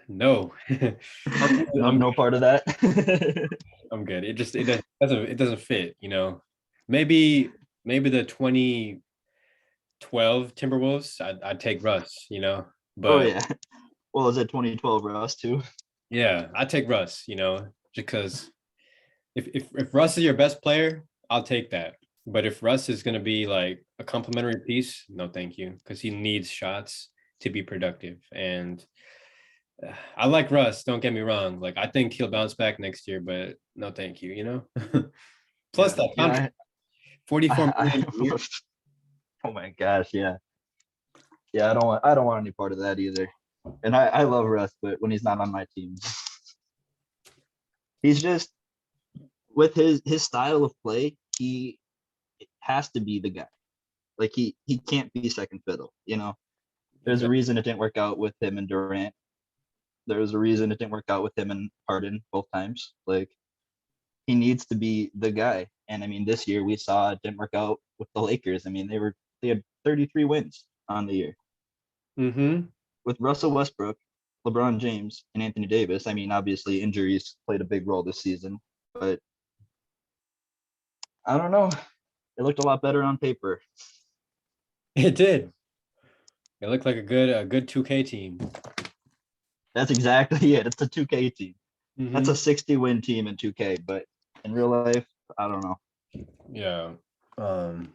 A: no,
B: No,
A: I'm
B: no part of that.
A: I'm good. It doesn't fit. Maybe the 2012 Timberwolves. I'd take Russ.
B: Oh
A: But
B: yeah. Well, is it 2012 Russ too?
A: yeah, I'd take Russ. Because if Russ is your best player, I'll take that. But if Russ is going to be like a complimentary piece, no, thank you, because he needs shots to be productive. And I like Russ. Don't get me wrong. Like I think he'll bounce back next year, but no, thank you. Plus
B: Yeah,
A: that contract,
B: yeah.
A: 44 million a year.
B: I oh my gosh, yeah, yeah. I don't want any part of that either. And I love Russ, but when he's not on my team, he's just with his style of play. He has to be the guy. Like he can't be second fiddle. There's a reason it didn't work out with him and Durant. There's a reason it didn't work out with him and Harden both times. Like he needs to be the guy. And I mean, this year we saw it didn't work out with the Lakers. I mean, they had 33 wins on the year
A: Mm-hmm.
B: with Russell Westbrook, LeBron James, and Anthony Davis. I mean, obviously injuries played a big role this season, but I don't know. It looked a lot better on paper.
A: It did. It looked like a good 2K team.
B: That's exactly it. It's a 2K team. That's
A: Mm-hmm.
B: a 60-win team in 2K, but in real life, I don't know.
A: Yeah. Um,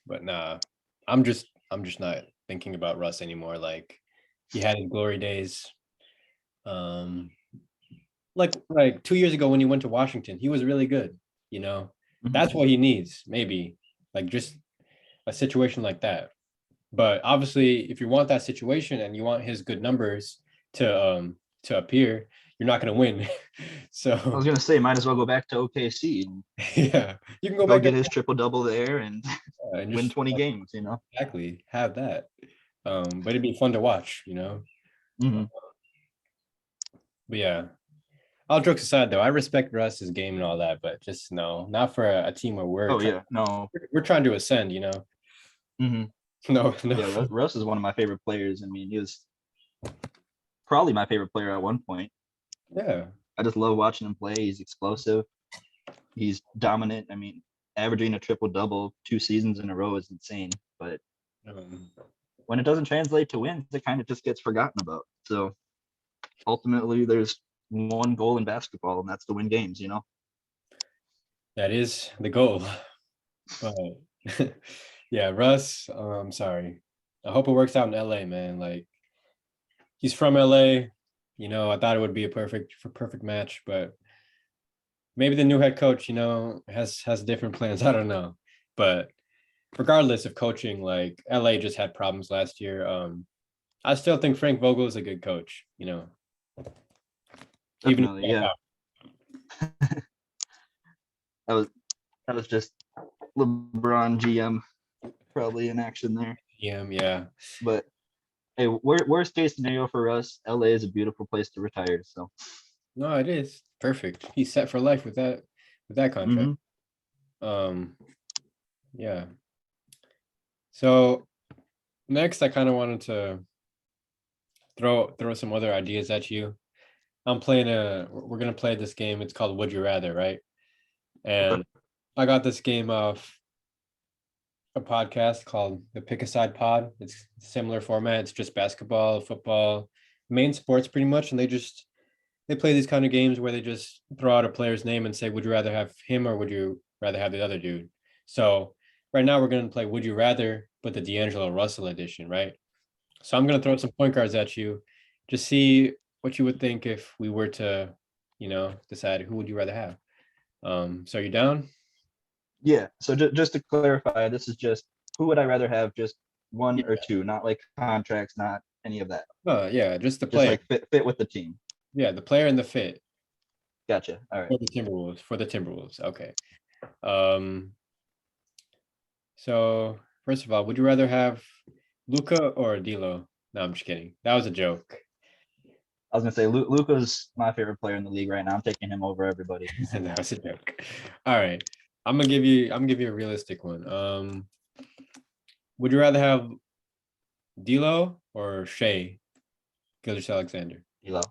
A: but nah, I'm just not thinking about Russ anymore. Like he had his glory days. Um, like 2 years ago when he went to Washington, he was really good. You know,
B: Mhm.
A: that's what he needs, maybe. Like just a situation like that. But obviously, if you want that situation and you want his good numbers to appear, you're not gonna win.
B: I was
A: So
B: gonna say, might as well go back to OKC and
A: yeah, you can go
B: go
A: back to
B: get his triple double there and
A: and
B: win
A: just
B: 20 games.
A: exactly have that. But it'd be fun to watch.
B: Hmm.
A: But yeah, all jokes aside, though, I respect Russ's game and all that, but just no, not for a team where we're
B: Oh
A: trying
B: yeah, no.
A: we're trying to ascend.
B: Hmm.
A: No, no.
B: Yeah, Russ is one of my favorite players. I mean, he was probably my favorite player at one point.
A: Yeah.
B: I just love watching him play. He's explosive. He's dominant. I mean, averaging a triple double 2 seasons in a row is insane. but
A: Um,
B: when it doesn't translate to wins, it kind of just gets forgotten about. So ultimately, there's one goal in basketball, and that's to win games.
A: that is the goal. But yeah, Russ, I'm sorry. I hope it works out in LA, man. Like he's from LA. I thought it would be a perfect match, but maybe the new head coach, has different plans. I don't know. But regardless of coaching, like LA just had problems last year. I still think Frank Vogel is a good coach, even if
B: Definitely,
A: he
B: yeah. That was just LeBron GM probably in action there.
A: yeah.
B: But hey, worst case scenario for us, LA is a beautiful place to retire. So
A: No, it is perfect. He's set for life with that contract. Um, yeah. So next, I kind of wanted to throw some other ideas at you. We're gonna play this game. It's called Would You Rather, right?
B: okay.
A: And I got this game off a podcast called the Pick a Side Pod. It's similar format. It's just basketball, football, main sports pretty much, and they play these kind of games where they just throw out a player's name and say, "Would you rather have him or would you rather have the other dude?" So right now we're gonna play Would You Rather, but the D'Angelo Russell edition, right? So I'm gonna throw some point guards at you, just see what you would think if we were to, decide who would you rather have. So are you down?
B: Yeah. So just to clarify, this is just who would I rather have? Just one or
A: Yeah.
B: two, not like contracts, not any of that.
A: Yeah, just the
B: Just
A: player.
B: like fit with the team.
A: Yeah, the player and the fit
B: Gotcha. All right.
A: for the Timberwolves. For the Timberwolves. Okay. Um, so first of all, would you rather have Luca or D'Lo? No, I'm just kidding. That was a joke.
B: I was gonna say Luca's my favorite player in the league right now. I'm taking him over everybody.
A: That was a joke. All right. I'm gonna give you a realistic one. Would you rather have D'Lo or Shea Gilgeous-Alexander?
B: Elo.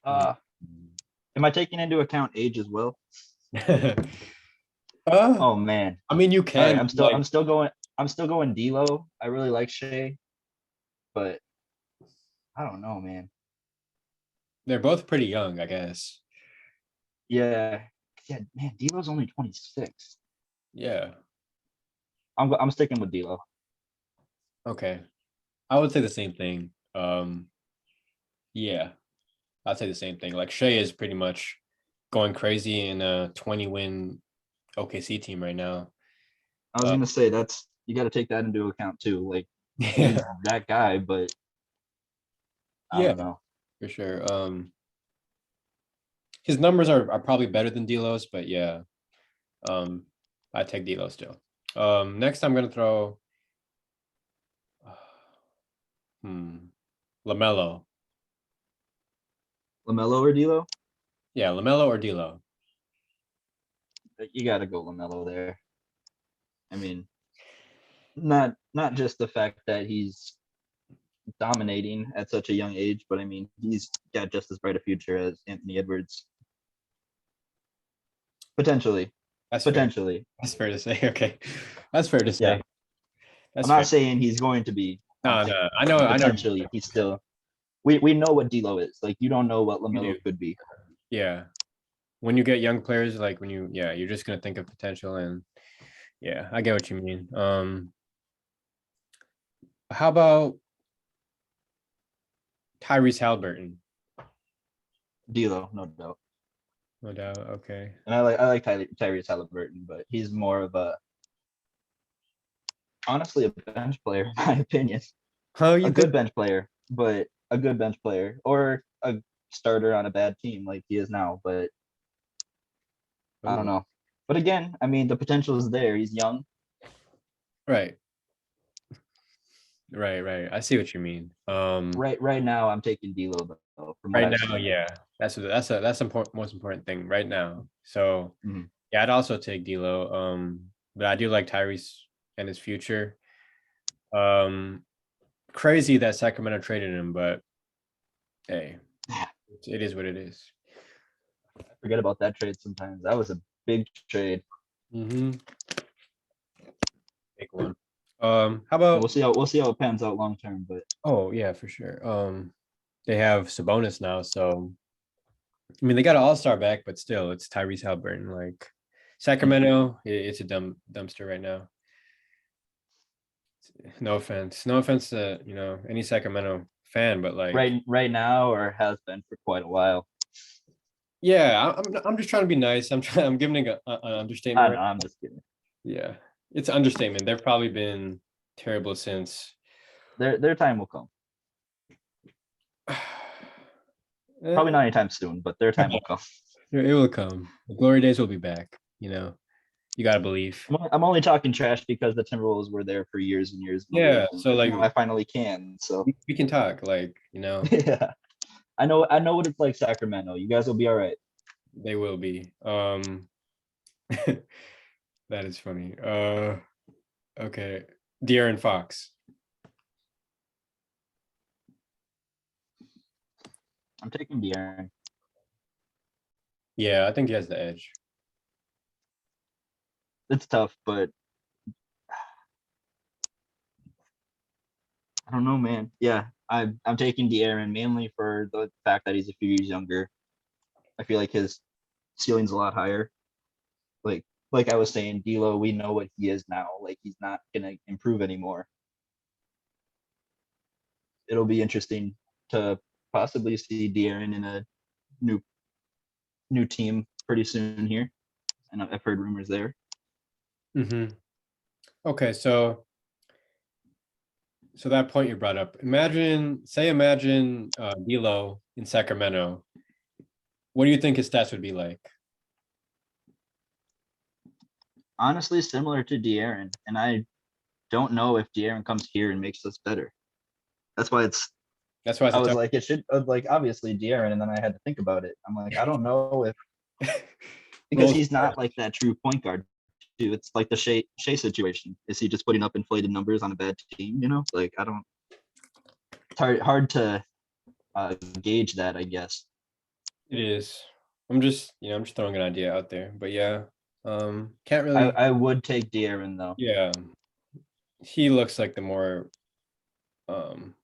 A: Hmm.
B: Am I taking into account age as well?
A: uh,
B: Oh man.
A: I mean, you
B: All right.
A: can like
B: I'm still going D'Lo. I really like Shea, but I don't know, man.
A: they're both pretty young, I guess.
B: Yeah. Yeah, man. D'Lo's only 26.
A: Yeah.
B: I'm sticking with D'Lo.
A: Okay. I would say the same thing. Yeah, I'd say the same thing. Like Shea is pretty much going crazy in a 20-win OKC team right now.
B: I was
A: Uh,
B: gonna say that's you got to take that into account too. Like
A: yeah,
B: he's that guy, but I
A: yeah,
B: don't know.
A: for sure. His numbers are probably better than D'Lo's, but yeah, um, I take D'Lo still. Next I'm gonna throw LaMelo.
B: LaMelo or D'Lo?
A: Yeah, LaMelo or D'Lo.
B: You got to go LaMelo there. I mean, not just the fact that he's dominating at such a young age, but I mean he's got just as bright a future as Anthony Edwards. Potentially,
A: That's fair.
B: potentially.
A: That's fair to say. Okay, that's fair to
B: Yeah,
A: say.
B: I'm
A: That's fair.
B: not saying he's going to be. I'm
A: No,
B: saying
A: no, I know
B: potentially he's still. We know what D'Lo is. Like you don't know what
A: you
B: LaMelo
A: do.
B: could be.
A: Yeah, when you get young players, like you're just gonna think of potential, and yeah, I get what you mean. How about Tyrese Halliburton?
B: D'Lo, no doubt.
A: No doubt. Okay.
B: And I like Tyrese Halliburton, but he's more of a honestly a bench player in my opinion.
A: Oh,
B: A
A: you think?
B: good bench player, but a good bench player or a starter on a bad team like he is now. But I don't
A: Ooh,
B: know. But again, I mean the potential is there. He's young.
A: right, right. I see what you mean.
B: Right now, I'm taking D'Lo though, from what
A: Right
B: I've
A: now,
B: seen.
A: yeah, that's the most important thing right now. So
B: Mhm.
A: yeah, I'd also take D'Lo. But I do like Tyrese and his future. Um, Crazy that Sacramento traded him, but hey, it is what it is.
B: I forget about that trade sometimes. That was a big trade.
A: Mm-hmm. Big one. How
B: And
A: about?
B: we'll see how it pans out long term. But
A: Oh yeah, for sure. They have Sabonis now, so I mean they got an all-star back, but still, it's Tyrese Halliburton. Like
B: mhm.
A: Sacramento, it's a dumpster right now. No offense, no offense to any Sacramento fan, but like,
B: Right now, or has been for quite a while.
A: yeah, I'm just trying to be nice. I'm giving an
B: I
A: understatement,
B: know.
A: right?
B: I'm just kidding.
A: Yeah, it's an understatement. They've probably been terrible since.
B: Their time will come. Probably
A: Eh,
B: not anytime soon, but their time will come.
A: it will come. The glory days will be back. You gotta believe.
B: I'm only talking trash because the Timberwolves were there for years and years in the
A: Yeah,
B: league, and
A: so like
B: now I finally can. So
A: we can talk, like
B: yeah, I know what it's like Sacramento. You guys will be all right.
A: they will be. That is funny. Okay, De'Aaron Fox.
B: I'm taking De'Aaron.
A: Yeah, I think he has the edge.
B: It's tough, but I don't know, man. Yeah, I'm taking De'Aaron mainly for the fact that he's a few years younger. I feel like his ceiling's a lot higher. Like like I was saying, D'Lo, we know what he is now. Like he's not gonna improve anymore. It'll be interesting to possibly see De'Aaron in a new new team pretty soon here, and I've heard rumors there.
A: Hmm. Okay, so that point you brought up. Imagine D'Lo in Sacramento. What do you think his stats would be like?
B: Honestly, similar to De'Aaron, and I don't know if De'Aaron comes here and makes us better. That's why it's.
A: That's why it's
B: I
A: a
B: was
A: tough.
B: like, it should like obviously De'Aaron, and then I had to think about it. I'm like, I don't know if because
A: Roles.
B: he's not like that true point guard. Too. It's like the Shea situation. Is he just putting up inflated numbers on a bad team? Like I don't. It's hard to gauge that, I guess.
A: It is. I'm just throwing an idea out there, but yeah, can't
B: I
A: really.
B: I would take De'Aaron though.
A: Yeah, he looks like the more um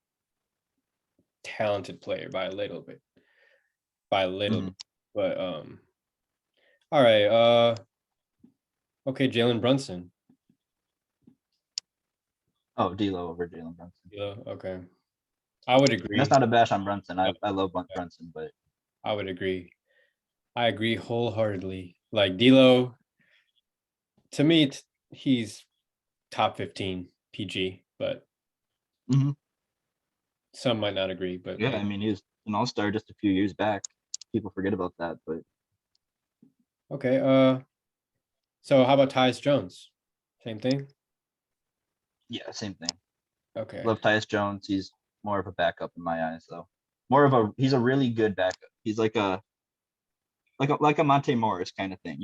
A: talented player by a little bit, by a little
B: Mhm.
A: bit. But all right. Okay, Jalen Brunson.
B: Oh, D'Lo over Jalen Brunson.
A: Yeah. Okay, I would
B: And that's
A: agree.
B: not a bash on Brunson.
A: Yeah,
B: I love Brunson, but
A: I would agree. I agree wholeheartedly. Like D'Lo, to me, he's top 15 PG, but
B: mhm.
A: some might not agree. But
B: Yeah,
A: like,
B: I mean he was an all-star just a few years back. People forget about that, but
A: okay. So how about Tyus Jones? Same thing.
B: yeah, same thing.
A: Okay.
B: Love Tyus Jones. He's more of a backup in my eyes, though. He's a really good backup. He's like a Monte Morris kind of thing,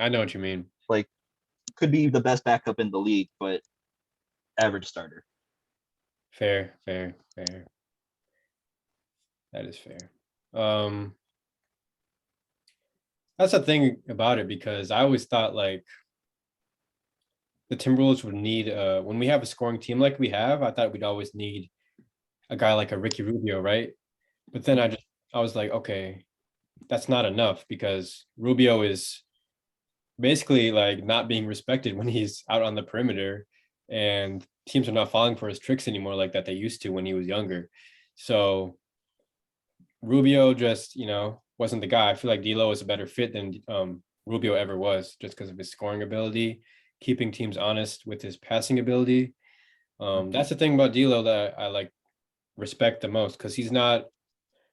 A: I know what you mean.
B: Like could be the best backup in the league, but average starter.
A: Fair, fair, fair. That is fair. Um, that's the thing about it because I always thought like the Timberwolves would need when we have a scoring team like we have, I thought we'd always need a guy like a Ricky Rubio, right? But then I was like, okay, that's not enough because Rubio is basically like not being respected when he's out on the perimeter and teams are not falling for his tricks anymore like that they used to when he was younger. So Rubio just, wasn't the guy. I feel like D'Lo is a better fit than Rubio ever was just because of his scoring ability, keeping teams honest with his passing ability.
B: Mhm.
A: That's the thing about D'Lo that I like respect the most because he's not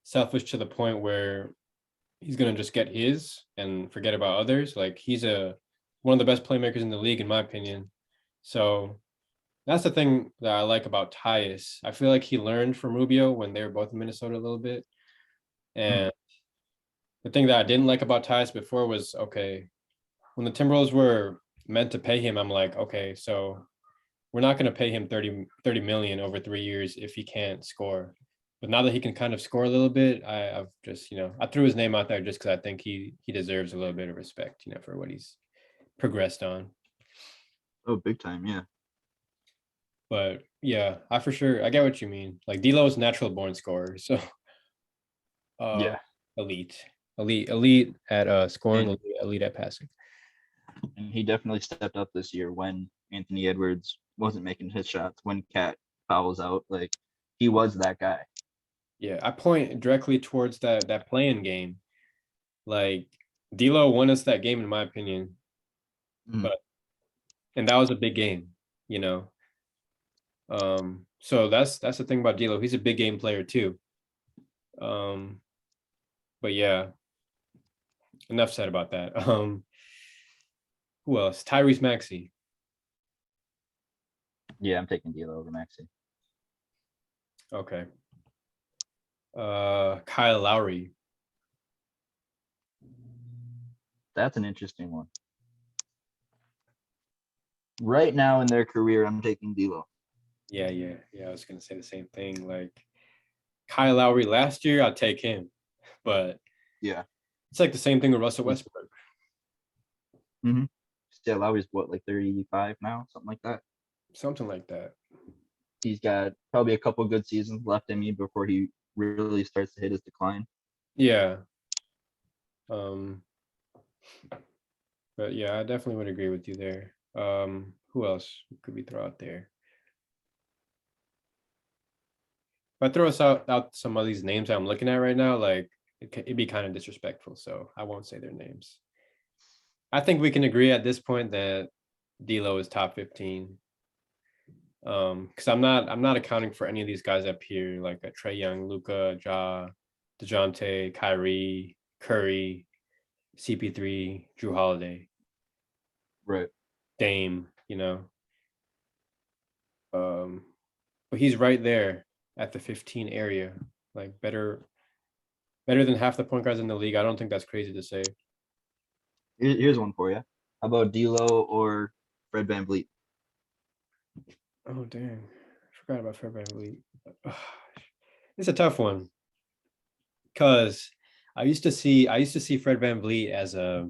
A: selfish to the point where he's gonna just get his and forget about others. Like he's a one of the best playmakers in the league, in my opinion. So that's the thing that I like about Tyus. I feel like he learned from Rubio when they were both in Minnesota a little bit.
B: Mhm.
A: And the thing that I didn't like about Tyus before was okay, when the Timberwolves were meant to pay him, I'm like, okay, so we're not going to pay him 30 million over 3 years if he can't score. But now that he can kind of score a little bit, I've just, I threw his name out there just because I think he deserves a little bit of respect, for what he's progressed on.
B: Oh, big time, yeah.
A: But yeah, I for sure I get what you mean. Like D'Lo is natural born scorer, so uh
B: Yeah,
A: elite. Elite at scoring,
B: and
A: elite at passing.
B: and he definitely stepped up this year when Anthony Edwards wasn't making his shots, when Cat fouls out. Like he was that guy.
A: Yeah, I point directly towards that playing game. Like D'Lo won us that game in my opinion,
B: Mhm.
A: but and that was a big game, you know. So that's the thing about D'Lo. He's a big game player too. Um, but yeah, enough said about that. Who else? Tyrese Maxey.
B: Yeah, I'm taking D'Lo over Maxi.
A: Okay. Kyle Lowry.
B: That's an interesting one. Right now in their career, I'm taking D'Lo.
A: Yeah. I was gonna say the same thing. Like Kyle Lowry last year, I'll take him, but
B: Yeah.
A: it's like the same thing with Russell
B: He's
A: Westbrook.
B: mm-hmm. Still, Lowry's what, like 35 now, something like that.
A: Something like that.
B: He's got probably a couple good seasons left in me before he really starts to hit his decline.
A: Yeah. Um, but yeah, I definitely would agree with you there. Who else could we throw out there? If I throw us out some of these names that I'm looking at right now, like it'd be kind of disrespectful, so I won't say their names. I think we can agree at this point that D'Lo is top 15. Because I'm not accounting for any of these guys up here, like Trey Young, Luca, Ja, DeJounte, Kyrie, Curry, CP3, Drew Holiday,
B: Right.
A: Dame, Um, but he's right there at the 15 area, like better than half the point guards in the league. I don't think that's crazy to say.
B: Here's one for you. How about D'Lo or Fred VanVleet?
A: Oh dang, I forgot about Fred VanVleet. It's a tough one because I used to see Fred VanVleet as a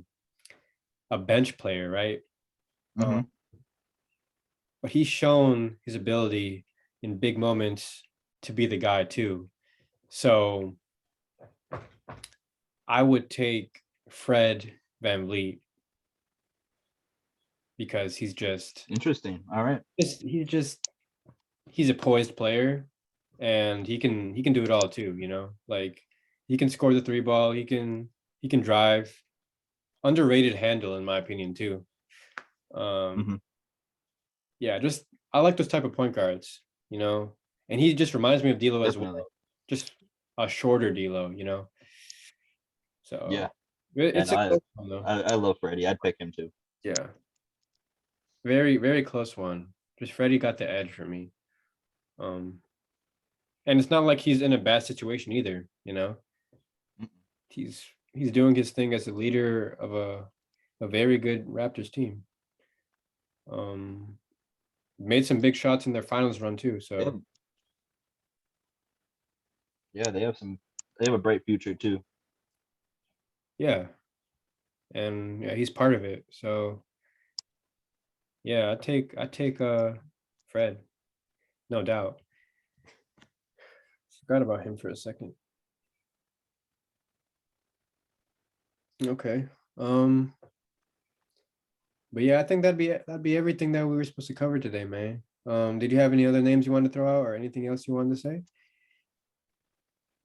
A: bench player, right? Um,
B: Mm-hmm.
A: but he's shown his ability in big moments to be the guy too. So I would take Fred VanVleet because
B: Interesting. All right.
A: he's a poised player and he can do it all too, like he can score the three ball, he can drive, underrated handle in my opinion too. um
B: Mm-hmm.
A: yeah, just I like those type of point guards, and he just reminds me of D'Lo as well,
B: Definitely.
A: just a shorter D'Lo,
B: Yeah.
A: so
B: Yeah.
A: it's
B: No,
A: a close one though.
B: I love Freddie. I'd pick him too.
A: Yeah, very very close one. Just Freddie got the edge for me. um and it's not like he's in a bad situation either,
B: Mm.
A: he's doing his thing as a leader of a very good Raptors team. Um, Made some big shots in their finals run too.
B: They
A: So
B: have, yeah, they have some. They have a bright future too.
A: yeah, and yeah, he's part of it. So yeah, I take Fred, no doubt. Forgot about him for a second. Okay. Um, but yeah, I think that'd be everything that we were supposed to cover today, man. Did you have any other names you wanted to throw out or anything else you wanted to say?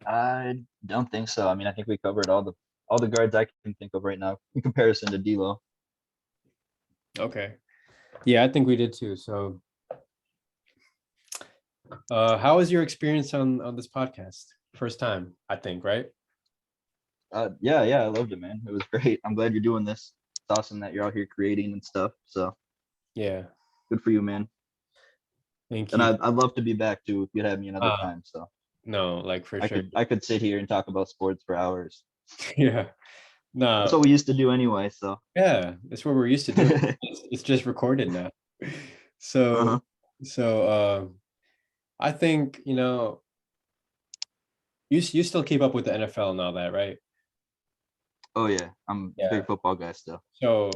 B: I don't think so. I mean, I think we covered all the guards I can think of right now in comparison to D'Lo.
A: Okay. Yeah, I think we did too. So how was your experience on this podcast? First time, I think, right?
B: Yeah, I loved it, man. It was great. I'm glad you're doing this. It's awesome that you're out here creating and stuff. So
A: Yeah,
B: good for you, man.
A: thank
B: And
A: you.
B: I'd love to be back too if you'd have me another
A: Uh,
B: time. So
A: no, like for sure.
B: I could sit here and talk about sports for hours.
A: Yeah,
B: That's
A: no,
B: what we used to do anyway. So
A: yeah, that's what we're used to doing. It's just recorded now. So,
B: uh-huh.
A: so I think you still keep up with the NFL and all that, right?
B: Oh yeah, I'm a
A: Yeah.
B: big football guy still.
A: So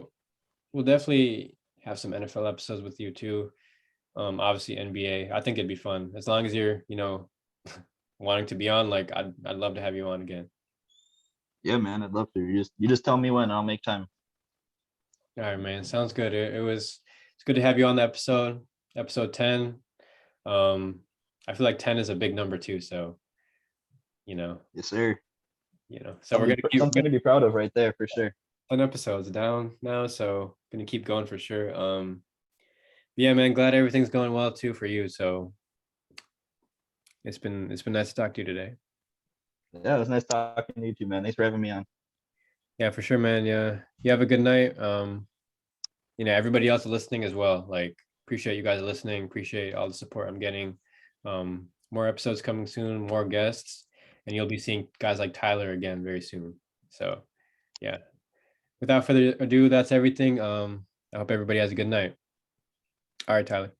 A: we'll definitely have some NFL episodes with you too. Obviously NBA. I think it'd be fun as long as you're, wanting to be on. Like, I'd love to have you on again.
B: Yeah, man, I'd love to. You just tell me when, I'll make time.
A: All right, man. Sounds good. It's good to have you on the episode 10. I feel like 10 is a big number too. So, you know,
B: Yes, sir.
A: so we're gonna keep
B: Something to be proud of right there for sure.
A: 10 episodes down now. So gonna keep going for sure. Yeah, man, glad everything's going well too for you. So it's been nice to talk to you today.
B: Yeah, it was nice talking to you too, man. Thanks for having me on.
A: Yeah, for sure, man. Yeah. You have a good night. Everybody else listening as well. Like, appreciate you guys listening. Appreciate all the support I'm getting. More episodes coming soon, more guests, and you'll be seeing guys like Tyler again very soon. So yeah. Without further ado, that's everything. I hope everybody has a good night. All right, Tyler.